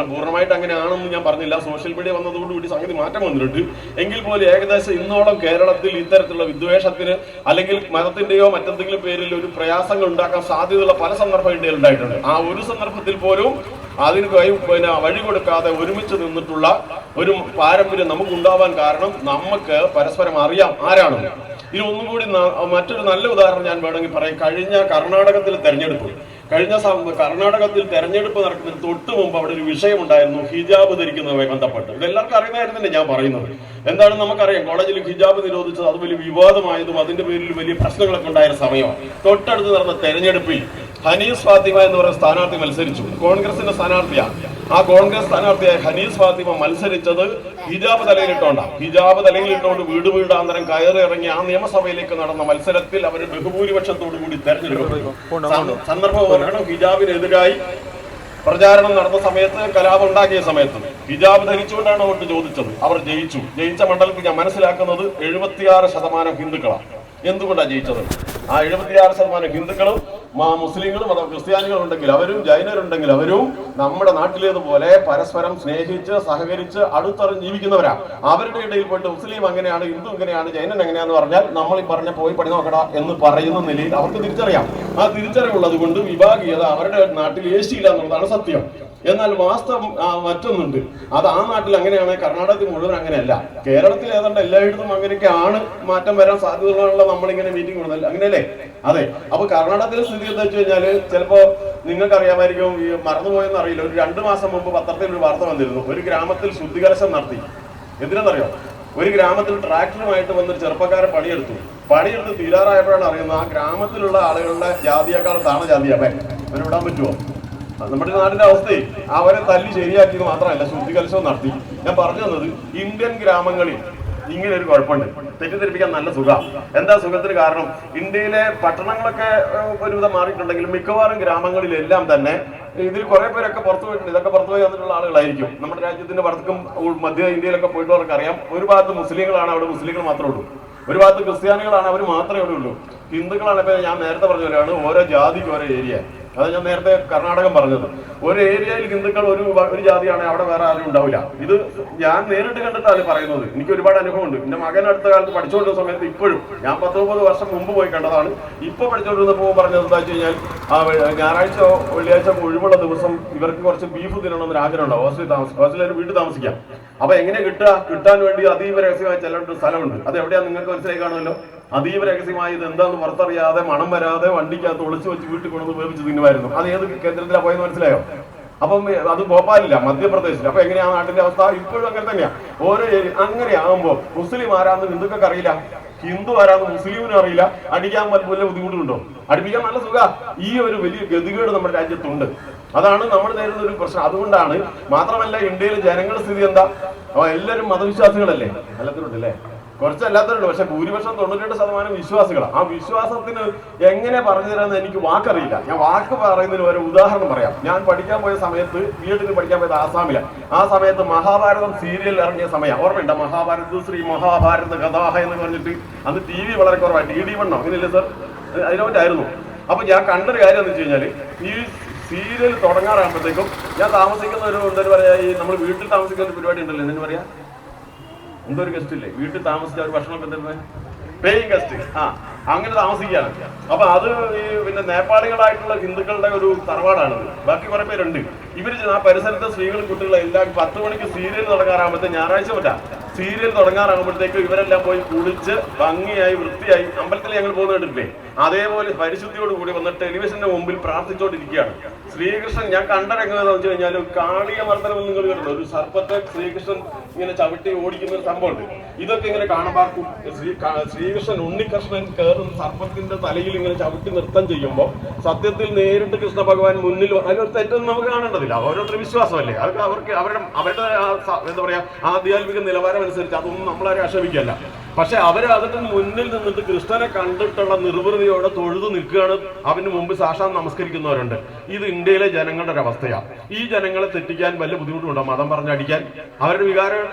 പൂർണ്ണമായിട്ട് അങ്ങനെയാണെന്ന് ഞാൻ പറഞ്ഞില്ല. സോഷ്യൽ മീഡിയ വന്നതോടുകൂടി സംഗതി മാറ്റം വന്നിട്ടുണ്ട്. എങ്കിൽ പോലും ഏകദേശം ഇന്നോളം കേരളത്തിൽ ഇത്തരത്തിലുള്ള വിദ്വേഷത്തിന് അല്ലെങ്കിൽ മതത്തിന്റെയോ മറ്റെന്തെങ്കിലും പേരിൽ ഒരു പ്രയാസങ്ങൾ ഉണ്ടാക്കാൻ സാധ്യതയുള്ള പല സന്ദർഭം ഇന്ത്യയിൽ ഉണ്ടായിട്ടുണ്ട്. ആ ഒരു സന്ദർഭത്തിൽ പോലും അതിന് വഴി കൊടുക്കാതെ ഒരുമിച്ച് നിന്നിട്ടുള്ള ഒരു പാരമ്പര്യം നമുക്കുണ്ടാവാൻ കാരണം നമുക്ക് പരസ്പരം അറിയാം ആരാണ്. ഇനി ഒന്നും കൂടി മറ്റൊരു നല്ല ഉദാഹരണം ഞാൻ വേണമെങ്കിൽ പറയാം. കഴിഞ്ഞ കർണാടകത്തിലെ തെരഞ്ഞെടുപ്പ് നടക്കുന്നതിന് തൊട്ട് മുമ്പ് അവിടെ ഒരു വിഷയം ഉണ്ടായിരുന്നു, ഹിജാബ് ധരിക്കുന്നതുമായി ബന്ധപ്പെട്ട്. ഇതെല്ലാവർക്കും അറിയുന്നതായിരുന്നല്ലേ ഞാൻ പറയുന്നത്. എന്താണ് നമുക്കറിയാം, കോളേജിൽ ഹിജാബ് നിരോധിച്ചത് അത് വലിയ വിവാദമായതും അതിന്റെ പേരിൽ വലിയ പ്രശ്നങ്ങളൊക്കെ ഉണ്ടായ സമയമാണ്. തൊട്ടടുത്ത് നടന്ന തെരഞ്ഞെടുപ്പിൽ ഹനീസ് ഫാത്തിമ എന്ന് പറയുന്ന സ്ഥാനാർത്ഥി മത്സരിച്ചു. കോൺഗ്രസിന്റെ സ്ഥാനാർത്ഥിയാണ്. ആ കോൺഗ്രസ് സ്ഥാനാർത്ഥിയായ ഹനീസ് ഫാത്തിമ മത്സരിച്ചത് ഹിജാബ് തലയിലിട്ടുകൊണ്ട് വീടാന്തരം കയറി ഇറങ്ങി ആ നിയമസഭയിലേക്ക് നടന്ന മത്സരത്തിൽ അവർ ബഹുഭൂരിപക്ഷത്തോടു കൂടി തെരഞ്ഞെടുക്കപ്പെട്ടു. സന്ദർഭമാണ് ഹിജാബിനെതിരായി പ്രചാരണം നടന്ന സമയത്ത്, കലാപം ഉണ്ടാക്കിയ സമയത്ത് ഹിജാബ് ധരിച്ചുകൊണ്ടാണ് വോട്ട് ചോദിച്ചത്. അവർ ജയിച്ച മണ്ഡലത്തിൽ ഞാൻ മനസ്സിലാക്കുന്നത് 76% ഹിന്ദുക്കളാണ്. എന്തുകൊണ്ടാണ് ജയിച്ചത്? ആ 76% ഹിന്ദുക്കളും മുസ്ലിങ്ങളും ക്രിസ്ത്യാനികളും ഉണ്ടെങ്കിൽ അവരും ജൈനരുണ്ടെങ്കിൽ അവരും നമ്മുടെ നാട്ടിലേതുപോലെ പരസ്പരം സ്നേഹിച്ച് സഹകരിച്ച് അടുത്തറിഞ്ഞ് ജീവിക്കുന്നവരാ. അവരുടെ ഇടയിൽ പോയിട്ട് മുസ്ലിം അങ്ങനെയാണ്, ഹിന്ദു ഇങ്ങനെയാണ്, ജൈനൻ എങ്ങനെയാന്ന് പറഞ്ഞാൽ നമ്മൾ ഈ പറഞ്ഞ പോയി പണി നോക്കടാ എന്ന് പറയുന്ന നിലയിൽ അവർക്ക് തിരിച്ചറിയാം. ആ തിരിച്ചറിവുള്ളത് കൊണ്ട് വിഭാഗീയത അവരുടെ നാട്ടിൽ ഏശിയില്ല എന്നുള്ളതാണ് സത്യം. എന്നാൽ വാസ്തവം മറ്റൊന്നുണ്ട്. അത് ആ നാട്ടിൽ അങ്ങനെയാണ്, കർണാടകത്തിൽ മുഴുവൻ അങ്ങനെയല്ല. കേരളത്തിൽ ഏതാണ്ട് എല്ലായിടത്തും അങ്ങനെയൊക്കെയാണ്. മാറ്റം വരാൻ സാധ്യതകളുള്ള നമ്മളിങ്ങനെ മീറ്റിംഗ് കൊടുക്കില്ല, അങ്ങനെയല്ലേ? അതെ. അപ്പൊ കർണാടകത്തിലെ സ്ഥിതി എന്താ വെച്ച് കഴിഞ്ഞാല് ചിലപ്പോ നിങ്ങൾക്ക് അറിയാമായിരിക്കും, ഈ മറന്നുപോയെന്ന് അറിയില്ല, ഒരു 2 മാസം മുമ്പ് പത്രത്തിൽ ഒരു വാർത്ത വന്നിരുന്നു. ഒരു ഗ്രാമത്തിൽ ശുദ്ധികലശം നടത്തി. എന്തിനാണെന്നറിയോ? ഒരു ഗ്രാമത്തിൽ ട്രാക്ടറുമായിട്ട് വന്നൊരു ചെറുപ്പക്കാരൻ പണിയെടുത്ത് തീരാറായപ്പോഴാണ് അറിയുന്നത് ആ ഗ്രാമത്തിലുള്ള ആളുകളുടെ ജാതിയേക്കാളും താണ ജാതിയാ. അവരെ വിടാൻ പറ്റുമോ? നമ്മുടെ നാടിന്റെ അവസ്ഥയെ അവരെ തല്ലി ശരിയാക്കിയത് മാത്രമല്ല, ശുദ്ധികലശവും നടത്തി. ഞാൻ പറഞ്ഞു തന്നത് ഇന്ത്യൻ ഗ്രാമങ്ങളിൽ ഇങ്ങനെ ഒരു കുഴപ്പമുണ്ട്. തെറ്റിദ്ധരിപ്പിക്കാൻ നല്ല സുഖം. എന്താ സുഖത്തിന് കാരണം? ഇന്ത്യയിലെ പട്ടണങ്ങളൊക്കെ ഒരുവിധം മാറിയിട്ടുണ്ടെങ്കിലും മിക്കവാറും ഗ്രാമങ്ങളിലെല്ലാം തന്നെ ഇതിൽ കുറെ പേരൊക്കെ പുറത്തു പോയിട്ടുണ്ട്. ഇതൊക്കെ പുറത്തുപോയി വന്നിട്ടുള്ള ആളുകളായിരിക്കും. നമ്മുടെ രാജ്യത്തിന്റെ വടക്കും മധ്യ ഇന്ത്യയിലൊക്കെ പോയിട്ടുള്ളവർക്ക് അറിയാം. ഒരു ഭാഗത്ത് മുസ്ലിങ്ങളാണ്, അവിടെ മുസ്ലിങ്ങൾ മാത്രമേ ഉള്ളൂ. ഒരു ഭാഗത്ത് ക്രിസ്ത്യാനികളാണ്, അവർ മാത്രമേ അവിടെ ഉള്ളൂ. ഹിന്ദുക്കളാണ്. ഇപ്പൊ ഞാൻ നേരത്തെ പറഞ്ഞ പോലെയാണ് ഓരോ ജാതിക്ക് ഓരോ ഏരിയ. അത് ഞാൻ നേരത്തെ കർണാടകം പറഞ്ഞത്. ഒരു ഏരിയയിൽ ഹിന്ദുക്കൾ ഒരു ജാതിയാണ്, അവിടെ വേറെ ആരും ഉണ്ടാവില്ല. ഇത് ഞാൻ നേരിട്ട് കണ്ടിട്ടാണ് പറയുന്നത്. എനിക്ക് ഒരുപാട് അനുഭവമുണ്ട്. എന്റെ മകൻ അടുത്ത കാലത്ത് പഠിച്ചുകൊണ്ടിരുന്ന സമയത്ത് ഇപ്പോഴും ഞാൻ 19 വർഷം മുമ്പ് പോയി കണ്ടതാണ്. ഇപ്പൊ പഠിച്ചുകൊണ്ടിരുന്നപ്പോൾ പറഞ്ഞത് എന്താ വെച്ച് കഴിഞ്ഞാൽ ഞായറാഴ്ച വെള്ളിയാഴ്ച ഒഴിവുള്ള ദിവസം ഇവർക്ക് കുറച്ച് ബീഫ് തിന്നണമെന്ന് ആഗ്രഹം ഉണ്ടാവും. ഹോസ്റ്റലിൽ വീട്ടിൽ താമസിക്കാം. അപ്പൊ എങ്ങനെ കിട്ടാൻ വേണ്ടി അതീവ രഹസ്യമായി ചെല്ലേണ്ട സ്ഥലമുണ്ട്. അത് എവിടെയാ നിങ്ങൾക്ക് മനസ്സിലായി കാണുമല്ലോ. അതീവ രഹസ്യമായി ഇത് എന്താണെന്ന് പുറത്തറിയാതെ മണം വരാതെ വണ്ടിക്കകത്ത് ഒളിച്ചു വെച്ച് വീട്ടിൽ കൊണ്ടുവന്ന് വേവിച്ച് തിന്നുമായിരുന്നു. അത് ഏത് കേന്ദ്രത്തിലാണ് പോയെന്ന് മനസ്സിലായോ? അപ്പം അത് ഭോപ്പാലില്ല, മധ്യപ്രദേശിൽ. അപ്പൊ എങ്ങനെയാ നാട്ടിന്റെ അവസ്ഥ? ഇപ്പോഴും അങ്ങനെ തന്നെയാ. ഓരോ അങ്ങനെ ആകുമ്പോ മുസ്ലിം ആരാന്ന് ഹിന്ദുക്കൾക്ക് അറിയില്ല, ഹിന്ദു ആരാന്ന് മുസ്ലിമിനും അറിയില്ല. അടിക്കാൻ വല്ല ബുദ്ധിമുട്ടുണ്ടോ? അടുപ്പിക്കാൻ നല്ല സുഖ. ഈ ഒരു വലിയ ഗതികേട് നമ്മുടെ രാജ്യത്തുണ്ട്. അതാണ് നമ്മൾ നേരിടുന്ന ഒരു പ്രശ്നം. അതുകൊണ്ടാണ് മാത്രമല്ല ഇന്ത്യയിലെ ജനങ്ങളുടെ സ്ഥിതി എന്താ? എല്ലാവരും മതവിശ്വാസികളല്ലേ? എല്ലാത്തിലുണ്ടല്ലേ? കുറച്ചല്ലാത്തവരുണ്ട്. പക്ഷെ ഭൂരിപക്ഷം 92% വിശ്വാസികളാണ്. ആ വിശ്വാസത്തിന് എങ്ങനെ പറഞ്ഞു തരാമെന്ന് എനിക്ക് വാക്കറിയില്ല. ഞാൻ വാക്ക് പറയുന്നതിന് ഒരു ഉദാഹരണം പറയാം. ഞാൻ പഠിക്കാൻ പോയ സമയത്ത്, വീട്ടിൽ പഠിക്കാൻ പോയത് ആസാമിലാണ്. ആ സമയത്ത് മഹാഭാരതം സീരിയൽ ഇറങ്ങിയ സമയം ഓർമ്മയുണ്ട്? മഹാഭാരത ശ്രീ മഹാഭാരത കഥാഹ എന്ന് പറഞ്ഞിട്ട് അന്ന് TV വളരെ കുറവാണ്. DD1 അങ്ങനെയല്ലേ സർ? അതിനെ പറ്റായിരുന്നു. അപ്പൊ ഞാൻ കണ്ടൊരു കാര്യം എന്ന് വെച്ച് കഴിഞ്ഞാൽ ഈ സീരിയൽ തുടങ്ങാറാകുമ്പോഴത്തേക്കും ഞാൻ താമസിക്കുന്ന ഒരു എന്താ പറയാ, ഈ നമ്മൾ വീട്ടിൽ താമസിക്കുന്ന ഒരു പരിപാടി ഉണ്ടല്ലോ, എന്താ പറയാ, എന്തോ ഒരു ഗസ്റ്റ് ഇല്ലേ വീട്ടിൽ താമസിച്ച ഒരു ഭക്ഷണമൊക്കെ തരുന്നത്, പേയിങ് ഗസ്റ്റ്. അങ്ങനെ താമസിക്കുകയാണ്. അപ്പൊ അത് ഈ പിന്നെ നേപ്പാളികളായിട്ടുള്ള ഹിന്ദുക്കളുടെ ഒരു തറവാടാണ്. ബാക്കി കുറെ പേരുണ്ട്. ഇവര് ആ പരിസരത്തെ സ്ത്രീകളും കുട്ടികളും എല്ലാം 10 മണിക്ക് സീരിയൽ തുടങ്ങാറാകുമ്പോഴത്തെ ഞായറാഴ്ച പറ്റാ സീരിയൽ തുടങ്ങാറാകുമ്പോഴത്തേക്ക് ഇവരെല്ലാം പോയി കുളിച്ച് ഭംഗിയായി വൃത്തിയായി അമ്പലത്തിൽ ഞങ്ങൾ പോകുന്ന കണ്ടിട്ടില്ലേ, അതേപോലെ പരിശുദ്ധിയോട് കൂടി വന്ന് ടെലിവിഷന്റെ മുമ്പിൽ പ്രാർത്ഥിച്ചുകൊണ്ടിരിക്കുകയാണ്. ശ്രീകൃഷ്ണൻ ഞാൻ കണ്ട രംഗം എന്ന് വെച്ച് കഴിഞ്ഞാൽ കാളിക മർദ്ദനം നിങ്ങൾ കേട്ടോ, ഒരു സർപ്പത്തെ ശ്രീകൃഷ്ണൻ ഇങ്ങനെ ചവിട്ടി ഓടിക്കുന്ന ഒരു സംഭവമുണ്ട്. ഇതൊക്കെ ഇങ്ങനെ കാണാപ്പാർക്കും ശ്രീകൃഷ്ണൻ ഉണ്ണികൃഷ്ണൻ കയറുന്ന സർപ്പത്തിന്റെ തലയിൽ ഇങ്ങനെ ചവിട്ടി നൃത്തം ചെയ്യുമ്പോൾ സത്യത്തിൽ നേരിട്ട് കൃഷ്ണ ഭഗവാൻ മുന്നിൽ അതിനൊരു തെറ്റൊന്നും നമുക്ക് കാണേണ്ടതില്ല. ഓരോരുത്തർ വിശ്വാസമല്ലേ, അതൊക്കെ അവരുടെ എന്താ പറയാ ആധ്യാത്മിക നിലവാരം അനുസരിച്ച് അതൊന്നും നമ്മളാരെ ആക്ഷേപിക്കല്ല. പക്ഷെ അതിന് മുന്നിൽ നിന്നിട്ട് കൃഷ്ണനെ കണ്ടിട്ടുള്ള നിർവൃതിയോടെ തൊഴുതു നിൽക്കുകയാണ്. അവന് മുമ്പ് സാക്ഷാൽ നമസ്കരിക്കുന്നവരുണ്ട്. ഇത് ഇന്ത്യയിലെ ജനങ്ങളുടെ ഒരു അവസ്ഥയാണ്. ഈ ജനങ്ങളെ തെറ്റിക്കാൻ വല്ല ബുദ്ധിമുട്ടുണ്ടോ? മതം പറഞ്ഞടിക്കാൻ അവരുടെ വികാരം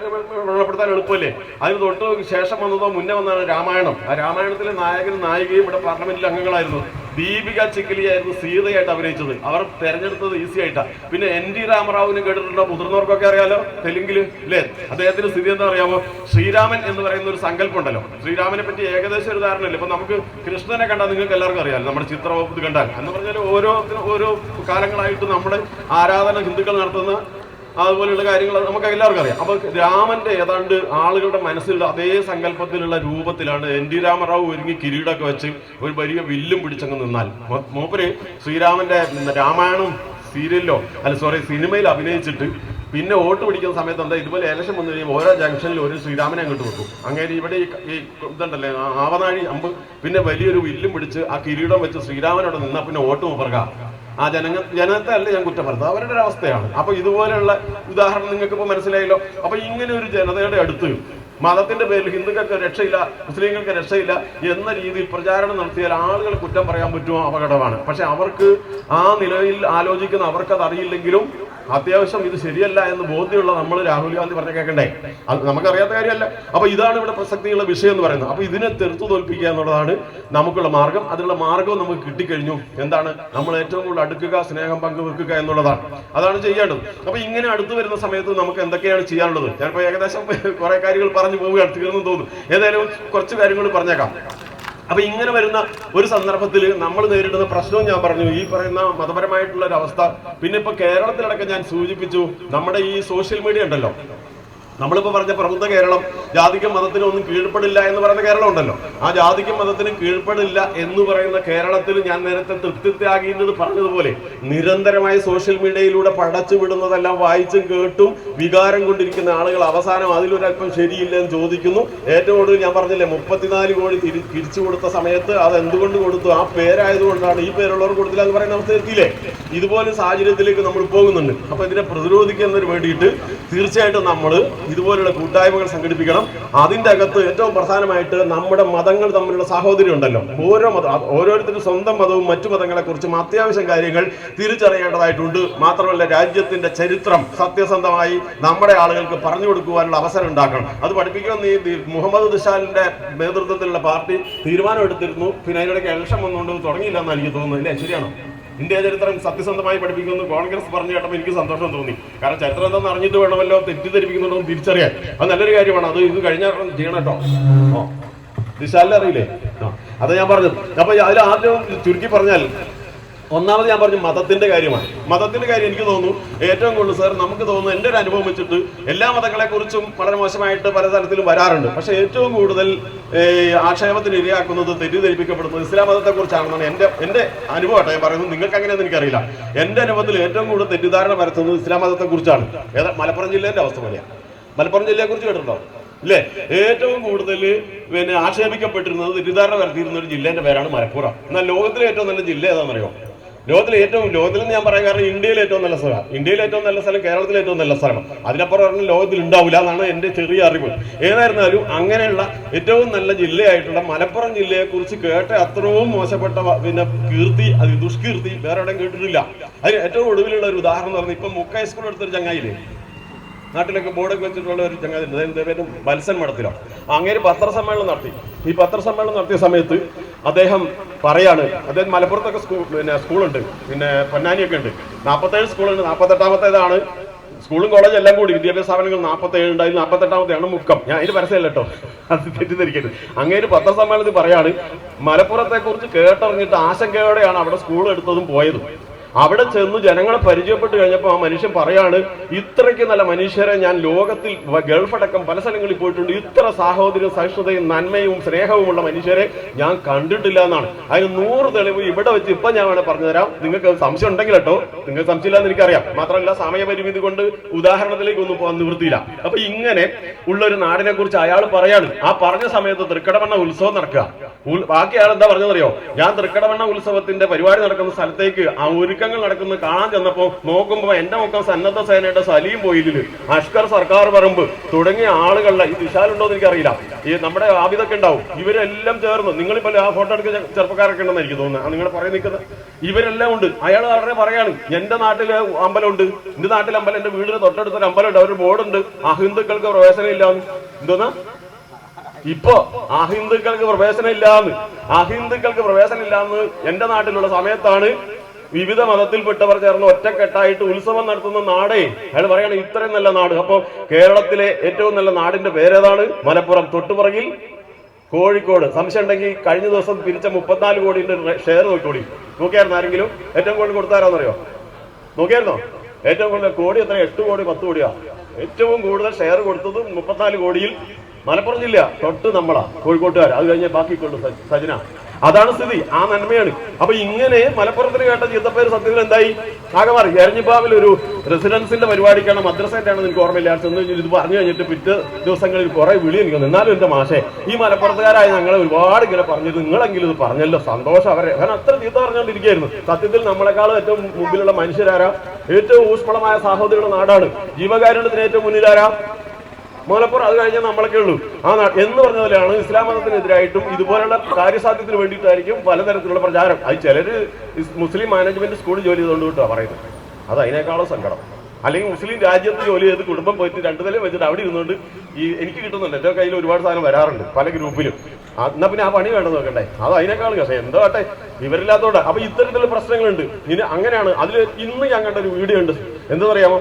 വ്രണപ്പെടുത്താൻ എളുപ്പമല്ലേ? അതിന് തൊട്ട് ശേഷം വന്നതോ മുന്നേ വന്നതാണ് രാമായണം. ആ രാമായണത്തിലെ നായകനും നായികയും ഇവിടെ പാർലമെന്റിലെ അംഗങ്ങളായിരുന്നു. ദീപിക ചിക്കലിയായിരുന്നു സീതയായിട്ട് അഭിനയിച്ചത്. അവർ തെരഞ്ഞെടുത്തത് ഈസി ആയിട്ടാണ്. പിന്നെ NT രാമറാവുവിനെ കേട്ടിട്ടുണ്ടോ? മുതിർന്നവർക്കൊക്കെ അറിയാലോ, തെലുങ്കില് അല്ലേ? അദ്ദേഹത്തിന്റെ സ്ഥിതി എന്താ അറിയാമോ? ശ്രീരാമൻ എന്ന് പറയുന്ന ഒരു സങ്കല്പം ഉണ്ടല്ലോ. ശ്രീരാമനെ പറ്റി ഏകദേശം ഒരു ധാരണയില്ല. ഇപ്പൊ നമുക്ക് കൃഷ്ണനെ കണ്ടാൽ നിങ്ങൾക്ക് എല്ലാവർക്കും അറിയാം, നമ്മുടെ ചിത്രം ഇത് കണ്ടാൽ എന്ന് പറഞ്ഞാൽ ഓരോ കാലങ്ങളായിട്ട് നമ്മുടെ ആരാധന ഹിന്ദുക്കൾ നടത്തുന്ന അതുപോലെയുള്ള കാര്യങ്ങൾ നമുക്ക് എല്ലാവർക്കും അറിയാം. അപ്പൊ രാമന്റെ ഏതാണ്ട് ആളുകളുടെ മനസ്സിലുള്ള അതേ സങ്കല്പത്തിലുള്ള രൂപത്തിലാണ് NT രാമറാവു ഒരുങ്ങി കിരീടമൊക്കെ വെച്ച് ഒരു വലിയ വില്ലും പിടിച്ചങ്ങ് നിന്നാൽ മൂപ്പര് ശ്രീരാമന്റെ രാമായണം സിനിമയിൽ അഭിനയിച്ചിട്ട് പിന്നെ വോട്ട് പിടിക്കുന്ന സമയത്ത് എന്താ ഇതുപോലെ ഇലക്ഷൻ വന്നു കഴിയുമ്പോൾ ഓരോ ജംഗ്ഷനിൽ ഒരു ശ്രീരാമനെ അങ്ങോട്ട് വെക്കും. അങ്ങനെ ഇവിടെ ഈ ഇതുണ്ടല്ലേ ആവനാഴി അമ്പ് പിന്നെ വലിയൊരു വില്ലും പിടിച്ച് ആ കിരീടം വെച്ച് ശ്രീരാമനോട് നിന്നാൽ പിന്നെ വോട്ട് മുപ്പർക്കാം. ആ ജനത്തെ അല്ല ഞാൻ കുറ്റം പറഞ്ഞത്, അവരുടെ ഒരു അവസ്ഥയാണ്. അപ്പൊ ഇതുപോലെയുള്ള ഉദാഹരണം നിങ്ങൾക്ക് ഇപ്പൊ മനസ്സിലായല്ലോ. അപ്പൊ ഇങ്ങനെ ഒരു ജനതയുടെ അടുത്ത് മതത്തിന്റെ പേരിൽ ഹിന്ദുക്കൾക്ക് രക്ഷയില്ല, മുസ്ലിങ്ങൾക്ക് രക്ഷയില്ല എന്ന രീതിയിൽ പ്രചാരണം നടത്തിയാൽ ആളുകൾ കുറ്റം പറയാൻ പറ്റുമോ? അപകടമാണ്. പക്ഷെ അവർക്ക് ആ നിലയിൽ ആലോചിക്കുന്ന അവർക്കത് അറിയില്ലെങ്കിലും അത്യാവശ്യം ഇത് ശരിയല്ല എന്ന് ബോധ്യമുള്ള നമ്മൾ രാഹുൽ ഗാന്ധി പറഞ്ഞ കേൾക്കണ്ടേ? അത് നമുക്കറിയാത്ത കാര്യമല്ല. അപ്പൊ ഇതാണ് ഇവിടെ പ്രസക്തിയുള്ള വിഷയം എന്ന് പറയുന്നത്. അപ്പൊ ഇതിനെ തെറുത്തു തോൽപ്പിക്കുക എന്നുള്ളതാണ് നമുക്കുള്ള മാർഗം. അതിനുള്ള മാർഗവും നമുക്ക് കിട്ടിക്കഴിഞ്ഞു. എന്താണ്? നമ്മൾ ഏറ്റവും കൂടുതൽ അടുക്കുക, സ്നേഹം പങ്കുവെക്കുക എന്നുള്ളതാണ്. അതാണ് ചെയ്യേണ്ടത്. അപ്പൊ ഇങ്ങനെ അടുത്തു വരുന്ന സമയത്ത് നമുക്ക് എന്തൊക്കെയാണ് ചെയ്യാനുള്ളത്? ഞാനിപ്പോ ഏകദേശം കുറെ കാര്യങ്ങൾ പറഞ്ഞു പോവുകയാണ്, തീർന്നു തോന്നുന്നു. ഏതായാലും കുറച്ച് കാര്യങ്ങൾ പറഞ്ഞേക്കാം. അപ്പൊ ഇങ്ങനെ വരുന്ന ഒരു സന്ദർഭത്തിൽ നമ്മൾ നേരിടുന്ന പ്രശ്നവും ഞാൻ പറഞ്ഞു. ഈ പറയുന്ന മതപരമായിട്ടുള്ള ഒരു അവസ്ഥ. പിന്നെ ഇപ്പൊ കേരളത്തിലടക്കം ഞാൻ സൂചിപ്പിച്ചു, നമ്മുടെ ഈ സോഷ്യൽ മീഡിയ ഉണ്ടല്ലോ, നമ്മളിപ്പോ പറഞ്ഞ പ്രബുദ്ധ കേരളം ജാതിക്കും മതത്തിനും ഒന്നും കീഴ്പ്പെടില്ല എന്ന് പറയുന്ന കേരളം ഉണ്ടല്ലോ. ആ ജാതിക്കും മതത്തിനും കീഴ്പ്പെടില്ല എന്ന് പറയുന്ന കേരളത്തിൽ ഞാൻ നേരത്തെ തൃപ്തിത്യാഗീന്നത് പറഞ്ഞതുപോലെ നിരന്തരമായി സോഷ്യൽ മീഡിയയിലൂടെ പടച്ചു വിടുന്നതെല്ലാം വായിച്ചും കേട്ടും വികാരം കൊണ്ടിരിക്കുന്ന ആളുകൾ അവസാനം അതിലൊരല്പം ശരിയില്ല എന്ന് ചോദിക്കുന്നു. ഏറ്റവും കൂടുതൽ ഞാൻ പറഞ്ഞില്ലേ 34 കോടി തിരിച്ചു കൊടുത്ത സമയത്ത് അത് എന്തുകൊണ്ട് കൊടുത്തു? ആ പേരായതുകൊണ്ടാണ്. ഈ പേരുള്ളവർ കൊടുത്തില്ല എന്ന് പറയുന്ന അവസ്ഥ എത്തിയില്ലേ? ഇതുപോലെ സാഹചര്യത്തിലേക്ക് നമ്മൾ പോകുന്നുണ്ട്. അപ്പൊ ഇതിനെ പ്രതിരോധിക്കുന്നതിന് വേണ്ടിയിട്ട് തീർച്ചയായിട്ടും നമ്മൾ ഇതുപോലുള്ള കൂട്ടായ്മകൾ സംഘടിപ്പിക്കണം. അതിന്റെ അകത്ത് ഏറ്റവും പ്രധാനമായിട്ട് നമ്മുടെ മതങ്ങൾ തമ്മിലുള്ള സാഹോദര്യം ഉണ്ടല്ലോ. ഓരോരുത്തരും സ്വന്തം മതവും മറ്റു മതങ്ങളെ കുറിച്ചും അത്യാവശ്യം കാര്യങ്ങൾ തിരിച്ചറിയേണ്ടതായിട്ടുണ്ട്. മാത്രമല്ല രാജ്യത്തിന്റെ ചരിത്രം സത്യസന്ധമായി നമ്മുടെ ആളുകൾക്ക് പറഞ്ഞു കൊടുക്കുവാനുള്ള അവസരം ഉണ്ടാക്കണം. അത് പഠിപ്പിക്കുമെന്ന് ഈ മുഹമ്മദ് ദിശാലിന്റെ നേതൃത്വത്തിലുള്ള പാർട്ടി തീരുമാനം എടുത്തിരുന്നു. പിന്നെ അതിനിടയ്ക്ക് ഇലക്ഷൻ വന്നുകൊണ്ട് തുടങ്ങിയില്ല എന്നാണ് എനിക്ക് തോന്നുന്നത്. ഇല്ലേ? ശരിയാണോ? ഇന്ത്യ ചരിത്രം സത്യസന്ധമായി പഠിപ്പിക്കുമെന്ന് കോൺഗ്രസ് പറഞ്ഞു കേട്ടപ്പോൾ എനിക്ക് സന്തോഷം തോന്നി. കാരണം ചരിത്രം എന്താണെന്ന് അറിഞ്ഞിട്ട് വേണമല്ലോ തെറ്റിദ്ധരിപ്പിക്കുന്നുണ്ടോ എന്ന് തിരിച്ചറിയാൻ. അത് നല്ലൊരു കാര്യമാണ്. അത് ഇത് കഴിഞ്ഞാൽ ചെയ്യണം കേട്ടോ. ദിശാലിനെ അറിയില്ലേ? അത് ഞാൻ പറഞ്ഞത്. അപ്പൊ അതിൽ ആദ്യം ചുരുക്കി പറഞ്ഞാൽ ഒന്നാമത് ഞാൻ പറഞ്ഞു മതത്തിന്റെ കാര്യമാണ്. മതത്തിന്റെ കാര്യം എനിക്ക് തോന്നുന്നു ഏറ്റവും കൂടുതൽ സാർ നമുക്ക് തോന്നുന്നു, എൻ്റെ ഒരു അനുഭവം വെച്ചിട്ട് എല്ലാ മതങ്ങളെ കുറിച്ചും വളരെ മോശമായിട്ട് പല തരത്തിലും വരാറുണ്ട്. പക്ഷെ ഏറ്റവും കൂടുതൽ ആക്ഷേപത്തിന് ഇരയാക്കുന്നത്, തെറ്റിദ്ധരിപ്പിക്കപ്പെടുന്നത് ഇസ്ലാം മതത്തെ കുറിച്ചാണെന്നാണ് എൻ്റെ അനുഭവമായിട്ട് ഞാൻ പറയുന്നത്. നിങ്ങൾക്ക് അങ്ങനെയൊന്നും എനിക്കറിയില്ല. എൻ്റെ അനുഭവത്തിൽ ഏറ്റവും കൂടുതൽ തെറ്റിദ്ധാരണ പരത്തുന്നത് ഇസ്ലാം മതത്തെ കുറിച്ചാണ്. മലപ്പുറം ജില്ലേന്റെ അവസ്ഥ പോലെയാണ്. മലപ്പുറം ജില്ലയെ കുറിച്ച് കേട്ടിട്ടുണ്ടോ? ഇല്ലേ? ഏറ്റവും കൂടുതൽ പിന്നെ ആക്ഷേപിക്കപ്പെട്ടിരുന്നത്, തെറ്റിദ്ധാരണ പരത്തിയിരുന്ന ഒരു ജില്ലേന്റെ പേരാണ് മലപ്പുറം. എന്നാൽ ലോകത്തിലെ ഏറ്റവും നല്ല ജില്ല ഏതാണെന്നറിയോ? ലോകത്തിലെന്ന് ഞാൻ പറയാൻ കാരണം ഇന്ത്യയിലെ ഏറ്റവും നല്ല സ്ഥലം, ഇന്ത്യയിലെ ഏറ്റവും നല്ല സ്ഥലം, കേരളത്തിലെ ഏറ്റവും നല്ല സ്ഥലം. അതിനപ്പുറം ലോകത്തിൽ ഉണ്ടാവില്ല എന്നാണ് എൻ്റെ ചെറിയ അറിവ്. ഏതായിരുന്നാലും അങ്ങനെയുള്ള ഏറ്റവും നല്ല ജില്ലയായിട്ടുള്ള മലപ്പുറം ജില്ലയെ കുറിച്ച് കേട്ട അത്രയും മോശപ്പെട്ട പിന്നെ കീർത്തി, അത് ദുഷ്കീർത്തി വേറെ എവിടെയും കേട്ടിട്ടില്ല. അതിന് ഏറ്റവും ഒടുവിലുള്ള ഒരു ഉദാഹരണം എന്ന് പറഞ്ഞാൽ ഇപ്പം മുക്ക സ്കൂൾ എടുത്തൊരു ചങ്ങായില്ലേ, നാട്ടിലൊക്കെ ബോർഡൊക്കെ വെച്ചിട്ടുള്ള ഒരു ചങ്ങാതി, പേരും വത്സൻ മഠത്തിലോ, അങ്ങനെ പത്രസമ്മേളനം നടത്തി. ഈ പത്രസമ്മേളനം നടത്തിയ സമയത്ത് അദ്ദേഹം പറയാണ്, അദ്ദേഹം മലപ്പുറത്തൊക്കെ സ്കൂളുണ്ട്, പിന്നെ പൊന്നാനിയൊക്കെ ഉണ്ട്, 47 സ്കൂളുണ്ട്, 48ാമത്തേതാണ് സ്കൂളും കോളേജും എല്ലാം കൂടി വിദ്യാഭ്യാസ സ്ഥാപനങ്ങൾ 47 ഉണ്ടായിരുന്നു, 48ാമത്തെയാണ് മുക്കം. ഞാൻ ഇതിന് പരസ്യമല്ല കേട്ടോ, അത് തെറ്റിദ്ധരിക്കരുത്. അങ്ങേര് പത്രസമ്മേളനത്തിൽ പറയാണ്, മലപ്പുറത്തെ കുറിച്ച് കേട്ടറിഞ്ഞിട്ട് ആശങ്കയോടെയാണ് അവിടെ സ്കൂൾ എടുത്തതും പോയതും. അവിടെ ചെന്ന് ജനങ്ങളെ പരിചയപ്പെട്ട് കഴിഞ്ഞപ്പോൾ ആ മനുഷ്യൻ പറയാണ്, ഇത്രയ്ക്ക് നല്ല മനുഷ്യരെ ഞാൻ ലോകത്തിൽ ഗൾഫ് അടക്കം പല സ്ഥലങ്ങളിൽ പോയിട്ടുണ്ട്, ഇത്ര സാഹോദര്യവും സഹിഷ്ണുതയും നന്മയും സ്നേഹവുമുള്ള മനുഷ്യരെ ഞാൻ കണ്ടിട്ടില്ല എന്നാണ്. അതിന് 100 തെളിവ് ഇവിടെ വെച്ച് ഇപ്പം ഞാൻ വേണേൽ പറഞ്ഞുതരാം. നിങ്ങൾക്ക് സംശയം ഉണ്ടെങ്കിൽ കേട്ടോ, നിങ്ങൾക്ക് സംശയമില്ലാന്ന് എനിക്കറിയാം. മാത്രമല്ല സമയപരിമിതി കൊണ്ട് ഉദാഹരണത്തിലേക്ക് ഒന്നും പോകാൻ നിവൃത്തിയില്ല. അപ്പൊ ഇങ്ങനെ ഉള്ളൊരു നാടിനെ കുറിച്ച് അയാൾ പറയാണ്. ആ പറഞ്ഞ സമയത്ത് തൃക്കടവണ്ണ ഉത്സവം നടക്കുക. ബാക്കി ആൾ എന്താ പറഞ്ഞതറിയോ, ഞാൻ തൃക്കടവണ്ണ ഉത്സവത്തിന്റെ പരിപാടി നടക്കുന്ന സ്ഥലത്തേക്ക് ആ ഒരുക്കങ്ങൾ നടക്കുന്നത് കാണാൻ ചെന്നപ്പോ നോക്കുമ്പോ എന്റെ മുഖം സന്നദ്ധ സേനയുടെ സലീം പോയില്, അഷ്കർ സർക്കാർ പറമ്പ് തുടങ്ങിയ ആളുകളുടെ, ഈ വിശാലുണ്ടോ എന്ന് എനിക്കറിയില്ല, ഈ നമ്മുടെ ആബിദൊക്കെ ഉണ്ടാവും, ഇവരെല്ലാം ചേർന്ന്, നിങ്ങളിപ്പോ ആ ഫോട്ടോ എടുക്കുന്ന ചെറുപ്പക്കാരൊക്കെ ഉണ്ടെന്ന് എനിക്ക് തോന്നുന്നത്, നിങ്ങൾ പറയാൻ നിൽക്കുന്നത് ഇവരെല്ലാം ഉണ്ട്. അയാൾ വളരെ പറയാണ്, എന്റെ നാട്ടില് അമ്പലമുണ്ട്, എന്റെ നാട്ടിൽ അമ്പലം, എന്റെ വീടിന് തൊട്ടടുത്തൊരു അമ്പലമുണ്ട്, അവര് ബോർഡുണ്ട്, അഹിന്ദുക്കൾക്ക് പ്രവേശനം ഇല്ലാന്ന്. എന്തോന്നാ ഇപ്പൊ അഹിന്ദുക്കൾക്ക് പ്രവേശനം ഇല്ലാന്ന് എന്റെ നാട്ടിലുള്ള സമയത്താണ് വിവിധ മതത്തിൽപ്പെട്ടവർ ചേർന്ന് ഒറ്റക്കെട്ടായിട്ട് ഉത്സവം നടത്തുന്ന നാടേ. അയാൾ പറയാണ് ഇത്രയും നല്ല നാട്. അപ്പൊ കേരളത്തിലെ ഏറ്റവും നല്ല നാടിന്റെ പേരേതാണ്? മലപ്പുറം. തൊട്ടുപുറകിൽ കോഴിക്കോട്. സംശയം ഉണ്ടെങ്കിൽ കഴിഞ്ഞ ദിവസം പിരിച്ച 34 കോടിന്റെ ഷെയർ നോക്കിക്കോടി. നോക്കിയായിരുന്നു ആരെങ്കിലും? ഏറ്റവും കൂടുതൽ കൊടുത്താരാന്നറിയോ? നോക്കിയായിരുന്നോ? ഏറ്റവും കൂടുതൽ കോടി എത്ര? 8 കോടി 10 കോടിയാ. ഏറ്റവും കൂടുതൽ ഷെയർ കൊടുത്തത് 34 കോടിയിൽ മലപ്പുറം ജില്ല. തൊട്ട് നമ്മളാ കോഴിക്കോട്ടുകാർ. അത് കഴിഞ്ഞ് ബാക്കിക്കൊള്ളു സജന. അതാണ് സ്ഥിതി. ആ നന്മയാണ്. അപ്പൊ ഇങ്ങനെ മലപ്പുറത്തിന് കേട്ട ചീത്തപ്പേര് സത്യത്തിൽ എന്തായി? ആകെ മാറി. എരഞ്ഞിപ്പാവിൽ ഒരു റെസിഡൻസിന്റെ പരിപാടിക്കാണ്, മദ്രസേന്റെ ആണെന്ന് എനിക്ക് ഓർമ്മയില്ല. ചെന്ന് ഇത് പറഞ്ഞു കഴിഞ്ഞിട്ട് പിറ്റേ ദിവസങ്ങളിൽ കുറെ വിളി എനിക്ക് വന്നു. എന്നാലും എന്റെ മാഷെ, ഈ മലപ്പുറത്തുകാരായ ഞങ്ങളെ ഒരുപാട് ഇങ്ങനെ പറഞ്ഞത്, നിങ്ങളെങ്കിലും ഇത് പറഞ്ഞല്ലോ, സന്തോഷം. അവരെ കാരണം അത്ര ചീത്ത പറഞ്ഞുകൊണ്ടിരിക്കുകയായിരുന്നു. സത്യത്തിൽ നമ്മളെക്കാളും ഏറ്റവും മുമ്പിലുള്ള മനുഷ്യരാരാ? ഏറ്റവും ഊഷ്മളമായ സാഹോദര്യമുള്ള നാടാണ്. ജീവകാരുണ്യത്തിന് ഏറ്റവും മുന്നിലാരാ? മലപ്പുറം. അത് കഴിഞ്ഞാൽ നമ്മളൊക്കെ ഉള്ളൂ ആ നാട് എന്ന് പറഞ്ഞ പോലെയാണ് ഇസ്ലാം മതത്തിനെതിരായിട്ടും ഇതുപോലുള്ള കാര്യസാധ്യത്തിന് വേണ്ടിയിട്ടായിരിക്കും പലതരത്തിലുള്ള പ്രചാരം. അത് ചിലര് മുസ്ലിം മാനേജ്മെന്റ് സ്കൂളിൽ ജോലി ചെയ്തുകൊണ്ട് കിട്ടുക പറയുന്നത്. അത് അതിനേക്കാളും സങ്കടം. അല്ലെങ്കിൽ മുസ്ലിം രാജ്യത്ത് ജോലി ചെയ്ത് കുടുംബം പോയിട്ട് 2 നില വെച്ചിട്ട് അവിടെ ഇരുന്നുകൊണ്ട് എനിക്ക് കിട്ടുന്നുണ്ട്. എൻ്റെ കയ്യിൽ ഒരുപാട് സാധനം വരാറുണ്ട് പല ഗ്രൂപ്പിലും. എന്നാ പിന്നെ ആ പണി വേണ്ടെന്ന് നോക്കണ്ടേ? അത് അതിനേക്കാളും കഷ്ടം. എന്തോ ആട്ടെ, ഇവരില്ലാത്തോടെ. അപ്പൊ ഇത്തരത്തിലുള്ള പ്രശ്നങ്ങളുണ്ട്. ഇനി അങ്ങനെയാണ്. അതിൽ ഇന്ന് ഞാൻ കണ്ട ഒരു വീഡിയോ ഉണ്ട്. എന്താ പറയാമോ?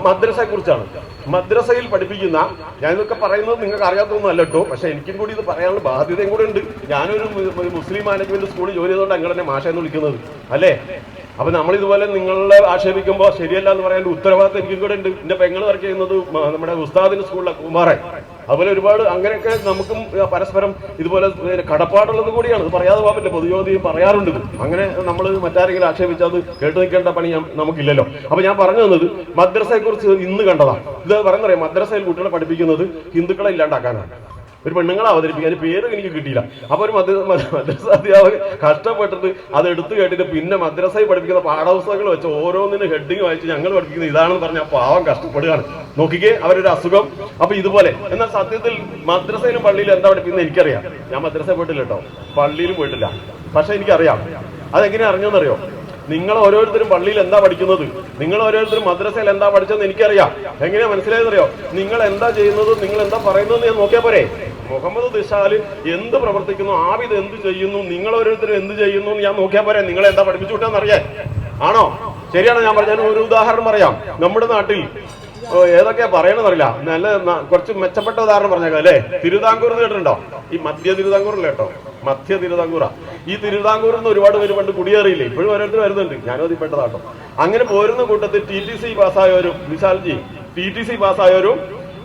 മദ്രസയെ കുറിച്ചാണ്. മദ്രസയിൽ പഠിപ്പിക്കുന്ന, ഞാൻ ഇതൊക്കെ പറയുന്നത് നിങ്ങൾക്ക് അറിയാത്തൊന്നും അല്ല കേട്ടോ, പക്ഷെ എനിക്കും കൂടി ഇത് പറയാനുള്ള ബാധ്യതയും കൂടെ ഉണ്ട്. ഞാനൊരു മുസ്ലിം മാനേജ്മെന്റ് സ്കൂളിൽ ജോലി ചെയ്തുകൊണ്ട് അങ്ങനെ തന്നെ മാഷ എന്ന് വിളിക്കുന്നത് അല്ലേ? അപ്പൊ നമ്മളിതുപോലെ നിങ്ങളെ ആക്ഷേപിക്കുമ്പോൾ ശരിയല്ല എന്ന് പറയാൻ ഉത്തരവാദിത്തം എനിക്കും കൂടെ ഉണ്ട്. എന്റെ പെങ്ങൾ വർക്ക് ചെയ്യുന്നത് നമ്മുടെ ഉസ്താദിന്റെ സ്കൂളിലെ കുമാറായി. അതുപോലെ ഒരുപാട് അങ്ങനെയൊക്കെ നമുക്കും പരസ്പരം ഇതുപോലെ കടപ്പാടുള്ളത് കൂടിയാണ്. ഇത് പറയാതെ പോകാൻ പറ്റില്ല. പൊതുജോതിയും പറയാറുണ്ട്. അങ്ങനെ നമ്മൾ മറ്റാരെങ്കിലും ആക്ഷേപിച്ചാൽ അത് കേട്ടു നിൽക്കേണ്ട പണി നമുക്കില്ലല്ലോ. അപ്പൊ ഞാൻ പറഞ്ഞു തന്നത് മദ്രസയെ കുറിച്ച് ഇന്ന് കണ്ടതാണ്. ഇത് പറയുന്നറിയാം, മദ്രസയിൽ കുട്ടികളെ പഠിപ്പിക്കുന്നത് ഹിന്ദുക്കളെ ഇല്ലാണ്ടാക്കാനാണ്. ഒരു പെണ്ണുങ്ങളെ അവതരിപ്പിക്കാൻ പേര് എനിക്ക് കിട്ടിയില്ല. അപ്പൊ ഒരു മദ്രസ അധ്യാപകൻ കഷ്ടപ്പെട്ടിട്ട് അത് എടുത്തു കേട്ടിട്ട് പിന്നെ മദ്രസയിൽ പഠിപ്പിക്കുന്ന പാഠപുസ്തകങ്ങൾ വെച്ച് ഓരോന്നിന് ഹെഡിങ് വായിച്ച് ഞങ്ങൾ പഠിപ്പിക്കുന്നത് ഇതാണെന്ന് പറഞ്ഞ പാവം കഷ്ടപ്പെടുകയാണ്. നോക്കിക്കേ, അവരൊരു അസുഖം. അപ്പൊ ഇതുപോലെ. എന്നാൽ സത്യത്തിൽ മദ്രസയിലും പള്ളിയിലും എന്താ പഠിപ്പിക്കുന്നത് എനിക്കറിയാം. ഞാൻ മദ്രസയിൽ പോയിട്ടില്ല കേട്ടോ, പള്ളിയിലും പോയിട്ടില്ല. പക്ഷെ എനിക്കറിയാം. അതെങ്ങനെയാ അറിഞ്ഞോന്നറിയോ? നിങ്ങൾ ഓരോരുത്തരും പള്ളിയിൽ എന്താ പഠിക്കുന്നത്, നിങ്ങൾ ഓരോരുത്തരും മദ്രസയിൽ എന്താ പഠിച്ചതെന്ന് എനിക്കറിയാം. എങ്ങനെയാ മനസ്സിലായെന്നറിയോ? നിങ്ങൾ എന്താ ചെയ്യുന്നത്, നിങ്ങൾ എന്താ പറയുന്നത് ഞാൻ നോക്കിയാൽ പോരെ? മുഹമ്മദ് ദിശാല് എന്ത് പ്രവർത്തിക്കുന്നു, ആബിദ് എന്ത് ചെയ്യുന്നു, നിങ്ങൾ ഓരോരുത്തരും എന്ത് ചെയ്യുന്നു ഞാൻ നോക്കിയാൽ പോരെ? നിങ്ങൾ എന്താ പഠിപ്പിച്ചു വിട്ടെന്ന് അറിയാൻ ആണോ? ശരിയാണ്. ഞാൻ പറഞ്ഞ ഒരു ഉദാഹരണം പറയാം. നമ്മുടെ നാട്ടിൽ ഏതൊക്കെയാ പറയണമെന്നറിയില്ല, നല്ല കുറച്ച് മെച്ചപ്പെട്ട ഉദാഹരണം പറഞ്ഞേക്കാം അല്ലേ? തിരുവിതാംകൂർ കേട്ടിട്ടുണ്ടോ? ഈ മധ്യ തിരുവിതാംകൂറല്ലേ കേട്ടോ, മധ്യ തിരുവിതാംകൂറ. ഈ തിരുവിതാംകൂറിൽ നിന്ന് ഒരുപാട് പേര് പണ്ട് കുടിയേറിയില്ലേ, ഇപ്പോഴും ഓരോരുത്തർ വരുന്നുണ്ട്. ഞാനും അതിൽപ്പെട്ടതാട്ടോ. അങ്ങനെ പോരുന്ന കൂട്ടത്തിൽ TTC പാസ്സായവരും, വിശാൽജി TTC പാസ്സായവരും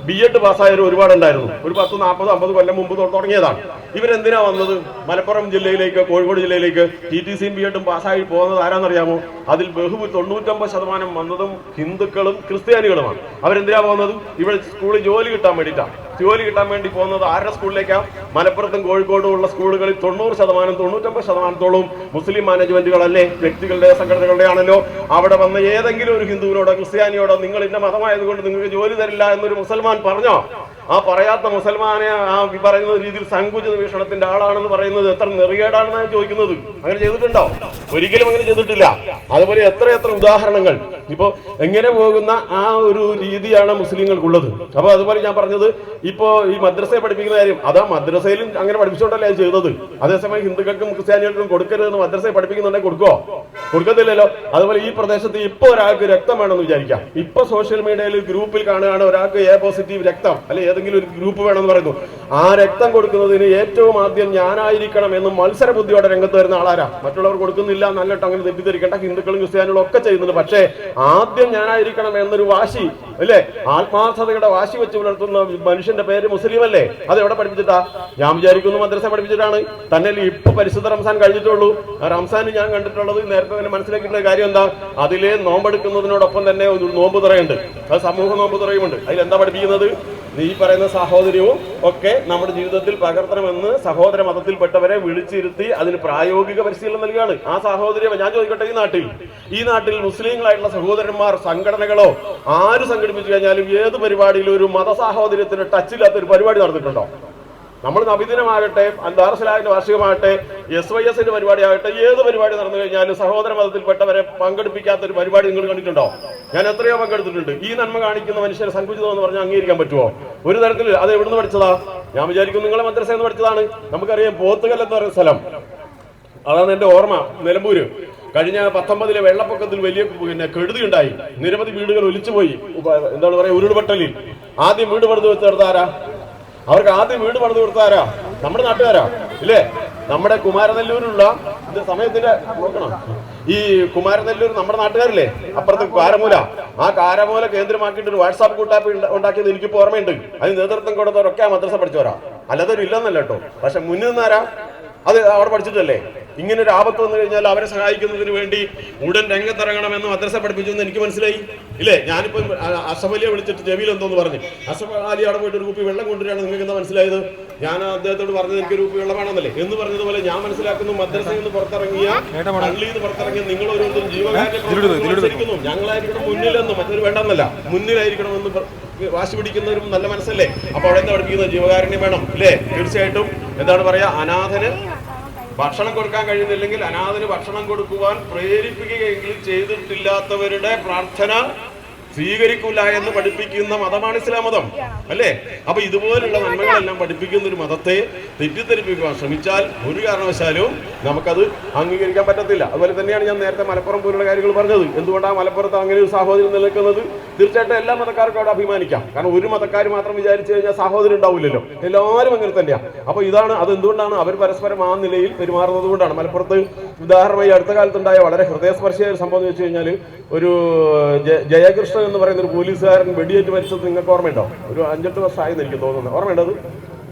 B.Ed പാസ്സായവരും ഒരുപാടുണ്ടായിരുന്നു. ഒരു 10, 40, 50 കൊല്ലം മുമ്പ് തുടങ്ങിയതാണ്. ഇവരെന്തിനാ വന്നത്? മലപ്പുറം ജില്ലയിലേക്ക്, കോഴിക്കോട് ജില്ലയിലേക്ക് TTCയും B.Edഉം പാസ്സായി പോകുന്നത് ആരാന്നറിയാമോ? അതിൽ 99% വന്നതും ഹിന്ദുക്കളും ക്രിസ്ത്യാനികളുമാണ്. അവരെന്തിനാ പോകുന്നത്? ഇവിടെ സ്കൂളിൽ ജോലി കിട്ടാൻ വേണ്ടിയിട്ടാണ്. ജോലി കിട്ടാൻ വേണ്ടി പോകുന്നത് ആരുടെ സ്കൂളിലേക്കാണ്? മലപ്പുറത്തും കോഴിക്കോടും ഉള്ള സ്കൂളുകളിൽ 90%, 99%-ഓളം മുസ്ലിം മാനേജ്മെന്റുകളല്ലേ, വ്യക്തികളുടെ സംഘടനകളുടെ ആണല്ലോ. അവിടെ വന്ന ഏതെങ്കിലും ഒരു ഹിന്ദുവിനോടോ ക്രിസ്ത്യാനിയോടോ നിങ്ങൾ ഇന്ന മതമായതുകൊണ്ട് നിങ്ങൾക്ക് ജോലി തരില്ല എന്നൊരു മുസൽമാൻ പറഞ്ഞോ? ആ പറയാത്ത മുസൽമാനെ ആ പറയുന്ന രീതിയിൽ സങ്കുചിത വീക്ഷണത്തിന്റെ ആളാണെന്ന് പറയുന്നത് എത്ര നെറികേടാണെന്നാണ് ചോദിക്കുന്നത്. അങ്ങനെ ചെയ്തിട്ടുണ്ടോ? ഒരിക്കലും അങ്ങനെ ചെയ്തിട്ടില്ല. അതുപോലെ എത്ര ഉദാഹരണങ്ങൾ ഇപ്പോ എങ്ങനെ പോകുന്ന ആ ഒരു രീതിയാണ് മുസ്ലിങ്ങൾക്കുള്ളത്. അപ്പൊ അതുപോലെ ഞാൻ പറഞ്ഞത് ഇപ്പോ ഈ മദ്രസയെ പഠിപ്പിക്കുന്ന കാര്യം, അതാ മദ്രസയിലും അങ്ങനെ പഠിപ്പിച്ചോണ്ടല്ലേ അത് ചെയ്തത്. അതേസമയം ഹിന്ദുക്കൾക്കും ക്രിസ്ത്യാനികൾക്കും കൊടുക്കരുതെന്ന് മദ്രസയെ പഠിപ്പിക്കുന്നുണ്ടെങ്കിൽ കൊടുക്കത്തില്ലല്ലോ. അതുപോലെ ഈ പ്രദേശത്ത് ഇപ്പൊ ഒരാൾക്ക് രക്തം വേണമെന്ന് വിചാരിക്കാം. ഇപ്പൊ സോഷ്യൽ മീഡിയയിൽ ഗ്രൂപ്പിൽ കാണുകയാണ് ഒരാൾക്ക് എ പോസിറ്റീവ് രക്തം അല്ലെ ഏതെങ്കിലും ഒരു ഗ്രൂപ്പ് വേണമെന്ന് പറയുന്നു. ആ രക്തം കൊടുക്കുന്നതിന് ഏറ്റവും ആദ്യം ഞാനായിരിക്കണം എന്ന് മത്സര ബുദ്ധിയോടെ രംഗത്ത് വരുന്ന ആളാരാ? മറ്റുള്ളവർ കൊടുക്കുന്നില്ല നല്ലിട്ട് അങ്ങനെ തെറ്റിദ്ധരിക്കേണ്ട, ഹിന്ദുക്കളും ക്രിസ്ത്യാനികളും ഒക്കെ ചെയ്യുന്നുണ്ട്. പക്ഷേ ആദ്യം ഞാനായിരിക്കണം എന്നൊരു വാശി അല്ലെ, ആത്മാർത്ഥതയുടെ വാശി വെച്ച് പുലർത്തുന്ന മനുഷ്യന്റെ പേര് മുസ്ലിം അല്ലേ? അത് എവിടെ പഠിപ്പിച്ചിട്ടാ? ഞാൻ വിചാരിക്കുന്നു മദ്രസ പഠിപ്പിച്ചിട്ടാണ്. തന്നെ ഇപ്പൊ പരിശുദ്ധ റംസാൻ കഴിഞ്ഞിട്ടുള്ളൂ. ആ റംസാൻ ഞാൻ കണ്ടിട്ടുള്ളത് നേരത്തെ തന്നെ മനസ്സിലാക്കിയിട്ടുള്ള കാര്യം എന്താ? അതിലെ നോമ്പെടുക്കുന്നതിനോടൊപ്പം തന്നെ ഒരു നോമ്പ് തുറയുണ്ട്. അത് സമൂഹ നോമ്പ് തുറയുമുണ്ട്. അതിലെന്താ പഠിപ്പിക്കുന്നത്? ഈ പറയുന്ന സാഹോദര്യവും ഒക്കെ നമ്മുടെ ജീവിതത്തിൽ പകർത്തണമെന്ന് സഹോദര മതത്തിൽപ്പെട്ടവരെ വിളിച്ചിരുത്തി അതിന് പ്രായോഗിക പരിശീലനം നൽകുകയാണ്. ആ സാഹോദര്യം ഞാൻ ചോദിക്കട്ടെ, ഈ നാട്ടിൽ മുസ്ലിങ്ങളായിട്ടുള്ള സഹോദരന്മാർ സംഘടനകളോ ആര് സംഘടിപ്പിച്ചു കഴിഞ്ഞാലും ഏത് പരിപാടിയിലും ഒരു മതസാഹോദര്യത്തിന് ടച്ചില്ലാത്ത ഒരു പരിപാടി നടന്നിട്ടുണ്ടോ? നമ്മൾ നബിദിനമാകട്ടെ, ദാറുസ്സലാമിന്റെ വാർഷികമാകട്ടെ, SYS പരിപാടി ആകട്ടെ, ഏത് പരിപാടി നടന്നു കഴിഞ്ഞാലും സഹോദര മതത്തിൽപ്പെട്ടവരെ പങ്കെടുപ്പിക്കാത്ത ഒരു പരിപാടി നിങ്ങൾ കണ്ടിട്ടുണ്ടോ? ഞാൻ എത്രയോ പങ്കെടുത്തിട്ടുണ്ട്. ഈ നന്മ കാണിക്കുന്ന മനുഷ്യരെ സങ്കുചിതം എന്ന് പറഞ്ഞാൽ അംഗീകരിക്കാൻ പറ്റുമോ? ഒരു തരത്തിൽ. അത് എവിടുന്ന് പഠിച്ചതാ? ഞാൻ വിചാരിക്കും നിങ്ങളെ മദ്രസയിൽ നിന്ന് പഠിച്ചതാണ്. നമുക്കറിയാം പോത്തുകൽ എന്ന് പറയുന്ന സ്ഥലം, അതാണ് എന്റെ ഓർമ്മ. നിലമ്പൂര് കഴിഞ്ഞ 19 വെള്ളപ്പൊക്കത്തിൽ വലിയ കെടുതി ഉണ്ടായി. നിരവധി വീടുകൾ ഒലിച്ചുപോയി. എന്താണ് പറയാ, ഉരുൾപൊട്ടലിൽ ആദ്യം വീട് പണിത് വെച്ചെടുത്താരാ? അവർക്ക് ആദ്യം വീട് പണിത് കൊടുത്താരാ? നമ്മുടെ നാട്ടുകാരാ ഇല്ലേ? നമ്മുടെ കുമാരനെല്ലൂരിലുള്ള സമയത്തിന്റെ നോക്കണം, ഈ കുമാരനെല്ലൂർ നമ്മുടെ നാട്ടുകാരില്ലേ, അപ്പുറത്ത് കാരമൂല, ആ കാരമൂല കേന്ദ്രമാക്കിയിട്ട് ഒരു വാട്സാപ്പ് കൂട്ടാപ്പ് ഉണ്ടാക്കിയത് എനിക്കിപ്പോ ഓർമ്മയുണ്ട്. അതിന് നേതൃത്വം കൊടുത്തവരൊക്കെ ആ മദ്രസ പഠിച്ചവരാ, അല്ലാതൊരു ഇല്ലെന്നല്ല കേട്ടോ. പക്ഷെ മുന്നിൽ നിന്നാരാ? അത് അവിടെ പഠിച്ചിട്ടല്ലേ. ഇങ്ങനെ ഒരു ആപത്ത് വന്നു കഴിഞ്ഞാൽ അവരെ സഹായിക്കുന്നതിന് വേണ്ടി ഉടൻ രംഗത്തിറങ്ങണമെന്ന് മദ്രസ പഠിപ്പിച്ചു എന്ന് എനിക്ക് മനസ്സിലായി ഇല്ലേ? ഞാനിപ്പോ അഷ്റഫ് അലിയെ വിളിച്ചിട്ട് ചെവിയിൽ എന്തോന്ന് പറഞ്ഞു. അഷ്റഫ് അലി അവിടെ പോയിട്ട് ഒരു കുപ്പി വെള്ളം കൊണ്ടുവരികയാണ്. നിങ്ങൾക്ക് എന്താ മനസ്സിലായത്? ഞാൻ അദ്ദേഹത്തോട് പറഞ്ഞത് എനിക്ക് ഒരു കുപ്പി വെള്ളം വേണമെന്നല്ലേ എന്ന് പറഞ്ഞതുപോലെ ഞാൻ മനസ്സിലാക്കുന്നു, മദ്രസയിൽ നിന്ന് പുറത്തിറങ്ങിയ പള്ളിയിൽ നിന്ന് പുറത്തിറങ്ങിയ നിങ്ങൾ ഓരോരുത്തരും ജീവകാരുണ്യം ഞങ്ങളായിരിക്കണം മുന്നിലെന്നും മറ്റൊരു വേണ്ടെന്നല്ല, മുന്നിലായിരിക്കണമെന്ന് വാശി പിടിക്കുന്നവരും നല്ല മനസ്സല്ലേ. അപ്പൊ അവിടെ എന്താ പഠിപ്പിക്കുന്നത്? ജീവകാരുണ്യം വേണം ഇല്ലേ? തീർച്ചയായിട്ടും. എന്താണ് പറയാ, അനാഥന് ഭക്ഷണം കൊടുക്കാൻ കഴിയുന്നില്ലെങ്കിൽ അനാഥന് ഭക്ഷണം കൊടുക്കുവാൻ പ്രേരിപ്പിക്കുകയെങ്കിലും ചെയ്തിട്ടില്ലാത്തവരുടെ പ്രാർത്ഥന സ്വീകരിക്കൂല എന്ന് പഠിപ്പിക്കുന്ന മതമാണ് ഇസ്ലാം മതം അല്ലേ? അപ്പൊ ഇതുപോലുള്ള നന്മകളെല്ലാം പഠിപ്പിക്കുന്ന ഒരു മതത്തെ തെറ്റിദ്ധരിപ്പിക്കുവാൻ ശ്രമിച്ചാൽ ഒരു കാരണവശാലും നമുക്കത് അംഗീകരിക്കാൻ പറ്റത്തില്ല. അതുപോലെ തന്നെയാണ് ഞാൻ നേരത്തെ മലപ്പുറം പോലുള്ള കാര്യങ്ങൾ പറഞ്ഞത്. എന്തുകൊണ്ടാണ് മലപ്പുറത്ത് അങ്ങനെ ഒരു സാഹോദര്യം നിലനിൽക്കുന്നത്? തീർച്ചയായിട്ടും എല്ലാ മതക്കാർക്കും അവിടെ അഭിമാനിക്കാം. കാരണം ഒരു മതക്കാർ മാത്രം വിചാരിച്ചു കഴിഞ്ഞാൽ സാഹോദര്യം ഉണ്ടാവില്ലല്ലോ, എല്ലാവരും അങ്ങനെ തന്നെയാണ്. അപ്പൊ ഇതാണ് അത്. എന്തുകൊണ്ടാണ് അവർ പരസ്പരം ആ നിലയിൽ പെരുമാറുന്നത് കൊണ്ടാണ്. മലപ്പുറത്ത് ഉദാഹരണമായി അടുത്ത കാലത്തുണ്ടായ വളരെ ഹൃദയസ്പർശിയായ ഒരു സംഭവം എന്ന് വെച്ച് കഴിഞ്ഞാൽ, ഒരു ജയകൃഷ്ണൻ എന്ന് പറയുന്ന ഒരു പോലീസുകാരൻ വെടിയേറ്റ് മരിച്ചത് നിങ്ങൾക്ക് ഓർമ്മയുണ്ടോ? ഒരു 5-8 വർഷമായെന്ന് എനിക്ക് തോന്നുന്നത്. ഓർമ്മയുണ്ടത്?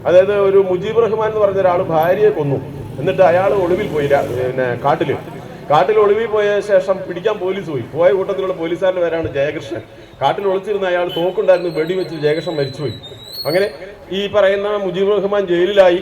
അതായത് ഒരു മുജീബ് റഹ്മാൻ എന്ന് പറഞ്ഞ ഒരാൾ ഭാര്യയെ കൊന്നു. എന്നിട്ട് അയാൾ ഒളിവിൽ പോയി, കാട്ടിൽ ഒളിവിൽ പോയ ശേഷം പിടിക്കാൻ പോലീസ് പോയ കൂട്ടത്തിലുള്ള പോലീസുകാരൻ്റെ പേരാണ് ജയകൃഷ്ണൻ. കാട്ടിൽ ഒളിച്ചിരുന്ന അയാൾ തോക്കുണ്ടായിരുന്നു, വെടിവെച്ച് ജയകൃഷ്ണൻ മരിച്ചുപോയി. അങ്ങനെ ഈ പറയുന്ന മുജീബ് റഹ്മാൻ ജയിലിലായി.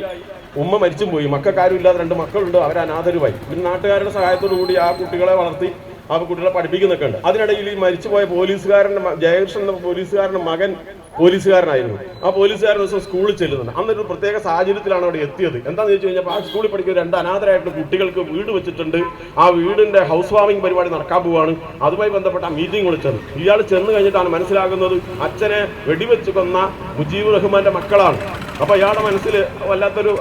ഉമ്മ മരിച്ചും പോയി. മക്കാരും ഇല്ലാതെ 2 മക്കളുണ്ട്, അവർ അനാഥരുമായി. പിന്നെ നാട്ടുകാരുടെ സഹായത്തോടു കൂടി ആ കുട്ടികളെ വളർത്തി ആ കുട്ടികളെ പഠിപ്പിക്കുന്നൊക്കെ ഉണ്ട്. അതിനിടയിൽ ഈ മരിച്ചുപോയ പോലീസുകാരൻ്റെ ജയകൃഷ്ണൻ എന്ന പോലീസുകാരൻ്റെ മകൻ പോലീസുകാരനായിരുന്നു. ആ പോലീസുകാരൻ ദിവസം സ്കൂളിൽ ചെല്ലുന്നുണ്ട്. അന്നൊരു പ്രത്യേക സാഹചര്യത്തിലാണ് അവിടെ എത്തിയത്. എന്താണെന്ന് ചോദിച്ചു കഴിഞ്ഞാൽ, ആ സ്കൂളിൽ പഠിക്കുന്ന 2 അനാഥരായിട്ടുള്ള കുട്ടികൾക്ക് വീട് വെച്ചിട്ടുണ്ട്. ആ വീടിന്റെ ഹൗസ് വാമിംഗ് പരിപാടി നടക്കാൻ പോവാണ്. അതുമായി ബന്ധപ്പെട്ട മീറ്റിംഗ് വിളിച്ചത്. ഇയാൾ ചെന്ന് കഴിഞ്ഞിട്ടാണ് മനസ്സിലാകുന്നത് അച്ഛനെ വെടിവെച്ച് കൊന്ന മുജീബ് റഹ്മാന്റെ മക്കളാണ്. അപ്പൊ അയാളുടെ മനസ്സിൽ വല്ലാത്തൊരു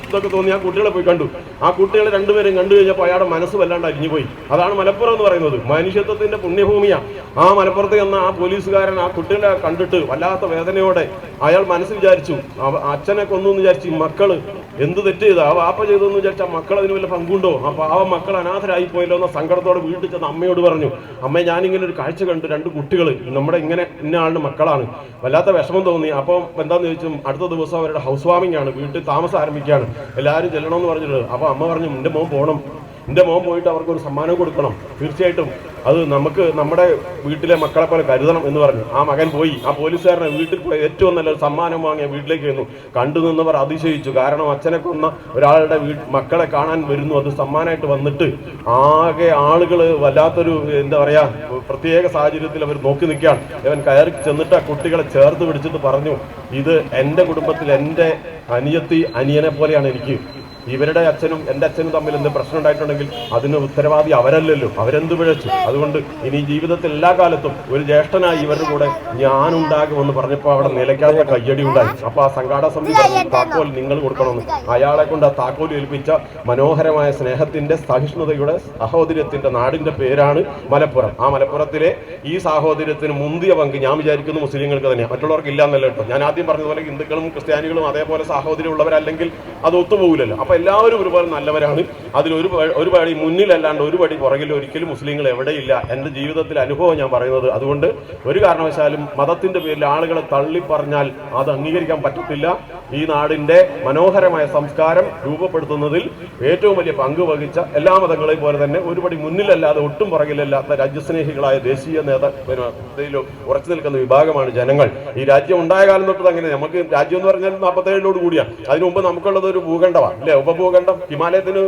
ഇതൊക്കെ തോന്നി. ആ കുട്ടികളെ പോയി കണ്ടു. ആ കുട്ടികളെ 2 പേരും കണ്ടു കഴിഞ്ഞപ്പോൾ അയാളുടെ മനസ്സ് വല്ലാണ്ട് അരിഞ്ഞുപോയി. അതാണ് മലപ്പുറം എന്ന് പറയുന്നത്. മനുഷ്യത്വത്തിന്റെ പുണ്യഭൂമിയാണ്. ആ മലപ്പുറത്ത് ചെന്ന ആ പോലീസുകാരൻ ആ കുട്ടികളെ കണ്ടിട്ട് വല്ലാത്ത വേദനയോടെ അയാൾ മനസ്സിൽ വിചാരിച്ചു, അച്ഛനെ കൊന്നു എന്ന് വിചാരിച്ചു ഈ മക്കള് എന്ത് തെറ്റ് ചെയ്ത ആ വാപ്പ ചെയ്തെന്ന് വിചാരിച്ചാൽ മക്കൾ അതിന് വല്ല പങ്കുണ്ടോ? അപ്പൊ ആ മക്കൾ അനാഥരായി പോയല്ലോ എന്ന സങ്കടത്തോടെ വീട്ടിൽ ചെന്ന് അമ്മയോട് പറഞ്ഞു, അമ്മ ഞാനിങ്ങനെ ഒരു കാഴ്ച കണ്ടു, 2 കുട്ടികൾ നമ്മുടെ ഇന്ന ആളുടെ മക്കളാണ്, വല്ലാത്ത വിഷമം തോന്നി. അപ്പം എന്താന്ന് ചോദിച്ചു, അടുത്ത ദിവസം അവരുടെ ഹൗസ് വാമിംഗ് ആണ്, വീട്ടിൽ താമസം ആരംഭിക്കുകയാണ്, എല്ലാവരും ചെല്ലണമെന്ന് പറഞ്ഞിട്ടുണ്ട്. അപ്പൊ അമ്മ പറഞ്ഞു, എൻ്റെ മോൻ പോകണം, എൻ്റെ മോൻ പോയിട്ട് അവർക്കൊരു സമ്മാനം കൊടുക്കണം, തീർച്ചയായിട്ടും അത് നമുക്ക് നമ്മുടെ വീട്ടിലെ മക്കളെ പോലെ കരുതണം എന്ന് പറഞ്ഞു. ആ മകൻ പോയി, ആ പോലീസുകാരനെ വീട്ടിൽ പോയി ഏറ്റവും നല്ലൊരു സമ്മാനം വാങ്ങിയ വീട്ടിലേക്ക് വന്നു. കണ്ടു നിന്നവർ അതിശയിച്ചു. കാരണം അച്ഛനെ കൊന്ന ഒരാളുടെ മക്കളെ കാണാൻ വരുന്നു, അത് സമ്മാനമായിട്ട് വന്നിട്ട് ആകെ ആളുകൾ വല്ലാത്തൊരു എന്താ പറയുക പ്രത്യേക സാഹചര്യത്തിൽ അവർ നോക്കി നിൽക്കുകയാണ്. അവൻ കയറി ചെന്നിട്ട് ആ കുട്ടികളെ ചേർത്ത് പിടിച്ചിട്ട് പറഞ്ഞു, ഇത് എൻ്റെ കുടുംബത്തിൽ എൻ്റെ അനിയനെ പോലെയാണ് എനിക്ക്. ഇവരുടെ അച്ഛനും എൻ്റെ അച്ഛനും തമ്മിൽ എന്ത് പ്രശ്നം ഉണ്ടായിട്ടുണ്ടെങ്കിൽ അതിന് ഉത്തരവാദി അവരല്ലല്ലോ, അവരെന്ത് പിഴച്ചു. അതുകൊണ്ട് ഇനി ജീവിതത്തിൽ എല്ലാ കാലത്തും ഒരു ജ്യേഷ്ഠനായി ഇവരുടെ കൂടെ ഞാനുണ്ടാകുമെന്ന് പറഞ്ഞപ്പോൾ അവിടെ നിലയ്ക്കാത്ത കയ്യടി ഉണ്ടായി. അപ്പോൾ ആ സംഘാടക സമിതി പറഞ്ഞു, താക്കോൽ നിങ്ങൾ കൊടുക്കണമെന്ന്. അയാളെ കൊണ്ട് ആ താക്കോൽ ഏൽപ്പിച്ച മനോഹരമായ സ്നേഹത്തിന്റെ, സഹിഷ്ണുതയുടെ, സഹോദര്യത്തിന്റെ നാടിന്റെ പേരാണ് മലപ്പുറം. ആ മലപ്പുറത്തിലെ ഈ സാഹോദര്യത്തിന് മുന്തിയ പങ്ക് ഞാൻ വിചാരിക്കുന്നു മുസ്ലിങ്ങൾക്ക് തന്നെയാണ്, മറ്റുള്ളവർക്ക് ഇല്ല എന്നല്ല കേട്ടോ. ഞാൻ ആദ്യം പറഞ്ഞതുപോലെ ഹിന്ദുക്കളും ക്രിസ്ത്യാനികളും അതേപോലെ സാഹോദര്യമുള്ളവരല്ലെങ്കിൽ അത് ഒത്തുപോകില്ലല്ലോ. അപ്പൊ എല്ലാവരും ഒരുപോലെ നല്ലവരാണ്. അതിൽ ഒരു പടി മുന്നിലല്ലാണ്ട് ഒരു പടി പുറകിൽ ഒരിക്കലും മുസ്ലിങ്ങൾ എവിടെയില്ല. എൻ്റെ ജീവിതത്തിലെ അനുഭവം ഞാൻ പറയുന്നത്. അതുകൊണ്ട് ഒരു കാരണവശാലും മതത്തിന്റെ പേരിൽ ആളുകളെ തള്ളിപ്പറഞ്ഞാൽ അത് അംഗീകരിക്കാൻ പറ്റത്തില്ല. ഈ നാടിന്റെ മനോഹരമായ സംസ്കാരം രൂപപ്പെടുത്തുന്നതിൽ ഏറ്റവും വലിയ പങ്ക് വഹിച്ച എല്ലാ മതങ്ങളെയും പോലെ തന്നെ ഒരുപടി മുന്നിലല്ലാതെ ഒട്ടും പുറകിലല്ലാത്ത രാജ്യസ്നേഹികളായ ദേശീയ നേതാക്കൾ ഉറച്ചു നിൽക്കുന്ന വിഭാഗമാണ് ജനങ്ങൾ. ഈ രാജ്യം ഉണ്ടായ കാലം തൊട്ട് അങ്ങനെ നമുക്ക് രാജ്യം എന്ന് പറഞ്ഞാൽ 47 കൂടിയാണ്. അതിനു മുമ്പ് നമുക്കുള്ളത് ഒരു ഭൂഖണ്ഡമാണ് അല്ലെ, ഉപഭൂഖണ്ഡം. ഹിമാലയത്തിന്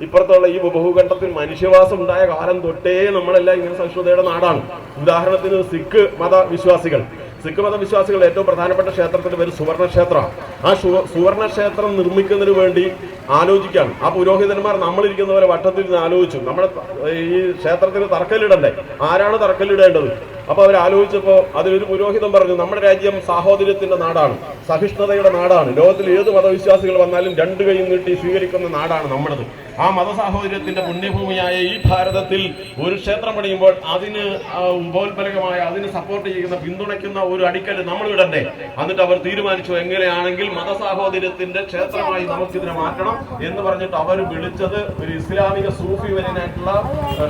ഇപ്പുറത്തുള്ള ഈ ഉപഭൂഖണ്ഡത്തിൽ മനുഷ്യവാസം ഉണ്ടായ കാലം തൊട്ടേ നമ്മളെല്ലാം ഇങ്ങനെ സഹിഷ്ണുതയുടെ നാടാണ്. ഉദാഹരണത്തിന് സിഖ് മതവിശ്വാസികളുടെ ഏറ്റവും പ്രധാനപ്പെട്ട ക്ഷേത്രത്തിന്റെ പേര് സുവർണ ക്ഷേത്രമാണ്. ആ സുവർണ ക്ഷേത്രം നിർമ്മിക്കുന്നതിന് വേണ്ടി ആലോചിക്കുകയാണ്. ആ പുരോഹിതന്മാർ നമ്മളിരിക്കുന്ന പോലെ വട്ടത്തിൽ നിന്ന് ആലോചിച്ചു, നമ്മുടെ ഈ ക്ഷേത്രത്തിന് തറക്കല്ലിടണ്ടേ, ആരാണ് തറക്കല്ലിടേണ്ടത്? അപ്പൊ അവർ ആലോചിച്ചപ്പോൾ അതിലൊരു പുരോഹിതൻ പറഞ്ഞു, നമ്മുടെ രാജ്യം സാഹോദര്യത്തിന്റെ നാടാണ്, സഹിഷ്ണുതയുടെ നാടാണ്. ലോകത്തിൽ ഏത് മതവിശ്വാസികൾ വന്നാലും രണ്ടു കൈയും നീട്ടി സ്വീകരിക്കുന്ന നാടാണ് നമ്മുടേത്. ആ മതസാഹോദര്യത്തിന്റെ പുണ്യഭൂമിയായ ഈ ഭാരതത്തിൽ ഒരു ക്ഷേത്രം പണിയുമ്പോൾ അതിന് ഉപോത്പലകമായ, അതിന് സപ്പോർട്ട് ചെയ്യുന്ന, പിന്തുണയ്ക്കുന്ന ഒരു അടിക്കല് നമ്മൾ ഇടണ്ടേ? എന്നിട്ട് അവർ തീരുമാനിച്ചു, എങ്ങനെയാണെങ്കിൽ മതസാഹോദര്യത്തിന്റെ ക്ഷേത്രമായി നമുക്കിതിനെ മാറ്റണം എന്ന് പറഞ്ഞിട്ട് അവർ വിളിച്ചത് ഒരു ഇസ്ലാമിക സൂഫി വര്യനായിട്ടുള്ള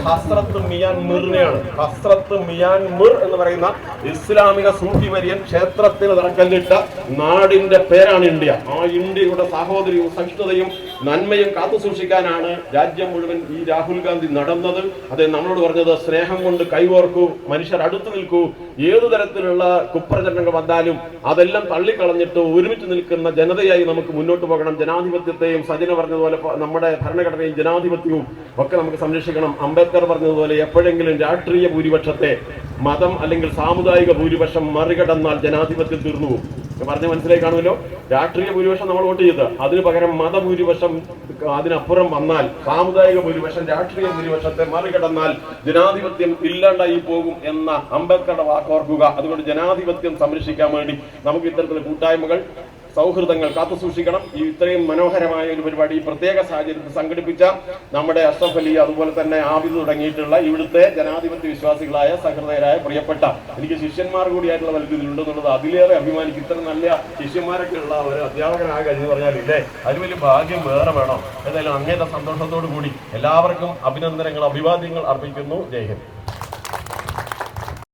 ഹസ്രത്ത് മിയാൻ മിറിനെയാണ്. ഹസ്രത്ത് മിയാൻ മിർ എന്ന് പറയുന്ന ഇസ്ലാമിക സൂഫി വര്യൻ ക്ഷേത്രത്തിന് തറക്കല്ലിട്ട നാടിന്റെ പേരാണ് ഇന്ത്യ. ആ ഇന്ത്യയുടെ സാഹോദര്യവും സഹിഷ്ണുതയും നന്മയും കാത്തുസൂക്ഷിക്കാനാണ് രാജ്യം മുഴുവൻ ഈ രാഹുൽ ഗാന്ധി നടന്നത്. അദ്ദേഹം നമ്മളോട് പറഞ്ഞത്, സ്നേഹം കൊണ്ട് കൈകോർക്കൂ, മനുഷ്യർ അടുത്തു നിൽക്കൂ, ഏതു തരത്തിലുള്ള കുപ്രചരണങ്ങൾ വന്നാലും അതെല്ലാം തള്ളിക്കളഞ്ഞിട്ട് ഒരുമിച്ച് നിൽക്കുന്ന ജനതയായി നമുക്ക് മുന്നോട്ട് പോകണം. ജനാധിപത്യത്തെയും, സജന പറഞ്ഞതുപോലെ നമ്മുടെ ഭരണഘടനയും ജനാധിപത്യവും ഒക്കെ നമുക്ക് സംരക്ഷിക്കണം. അംബേദ്കർ പറഞ്ഞതുപോലെ എപ്പോഴെങ്കിലും രാഷ്ട്രീയ ഭൂരിപക്ഷത്തെ മതം അല്ലെങ്കിൽ സാമുദായിക ഭൂരിപക്ഷം മറികടന്നാൽ ജനാധിപത്യം തീർന്നു പോകും. പറഞ്ഞ് മനസ്സിലായി കാണുമല്ലോ. രാഷ്ട്രീയ ഭൂരിപക്ഷം നമ്മൾ വോട്ട് ചെയ്ത് അതിന് പകരം മതഭൂരിപക്ഷം അതിനപ്പുറം വന്നാൽ, സാമുദായിക ഭൂരിപക്ഷം രാഷ്ട്രീയ ഭൂരിപക്ഷത്തെ മറികടന്നാൽ ജനാധിപത്യം ഇല്ലാണ്ടായി പോകും എന്ന അംബേദ്കറുടെ വാക്കോർക്കുക. അതുകൊണ്ട് ജനാധിപത്യം സംരക്ഷിക്കാൻ വേണ്ടി നമുക്ക് ഇത്തരത്തിലുള്ള കൂട്ടായ്മകൾ, സൗഹൃദങ്ങൾ കാത്തുസൂക്ഷിക്കണം. ഈ ഇത്രയും മനോഹരമായ ഒരു പരിപാടി പ്രത്യേക സാഹചര്യത്തിൽ സംഘടിപ്പിച്ച നമ്മുടെ അഷ്റഫ് അലി, അതുപോലെ തന്നെ ആബിദ് തുടങ്ങിയിട്ടുള്ള ഇവിടുത്തെ ജനാധിപത്യ വിശ്വാസികളായ സഹൃദയരായ പ്രിയപ്പെട്ട, എനിക്ക് ശിഷ്യന്മാർ കൂടിയായിട്ടുള്ള വലുതിലുണ്ടെന്നുള്ളത് അതിലേറെ അഭിമാനിക്കും. ഇത്ര നല്ല ശിഷ്യന്മാരൊക്കെ ഉള്ള ഒരു അധ്യാപകനാകുക എന്ന് പറഞ്ഞാൽ ഇല്ലേ, അതിന് വലിയ ഭാഗ്യം വേറെ വേണം. ഏതായാലും അങ്ങേറ്റ സന്തോഷത്തോടു കൂടി എല്ലാവർക്കും അഭിനന്ദനങ്ങൾ, അഭിവാദ്യങ്ങൾ അർപ്പിക്കുന്നു. ജയ് ഹിന്ദ്.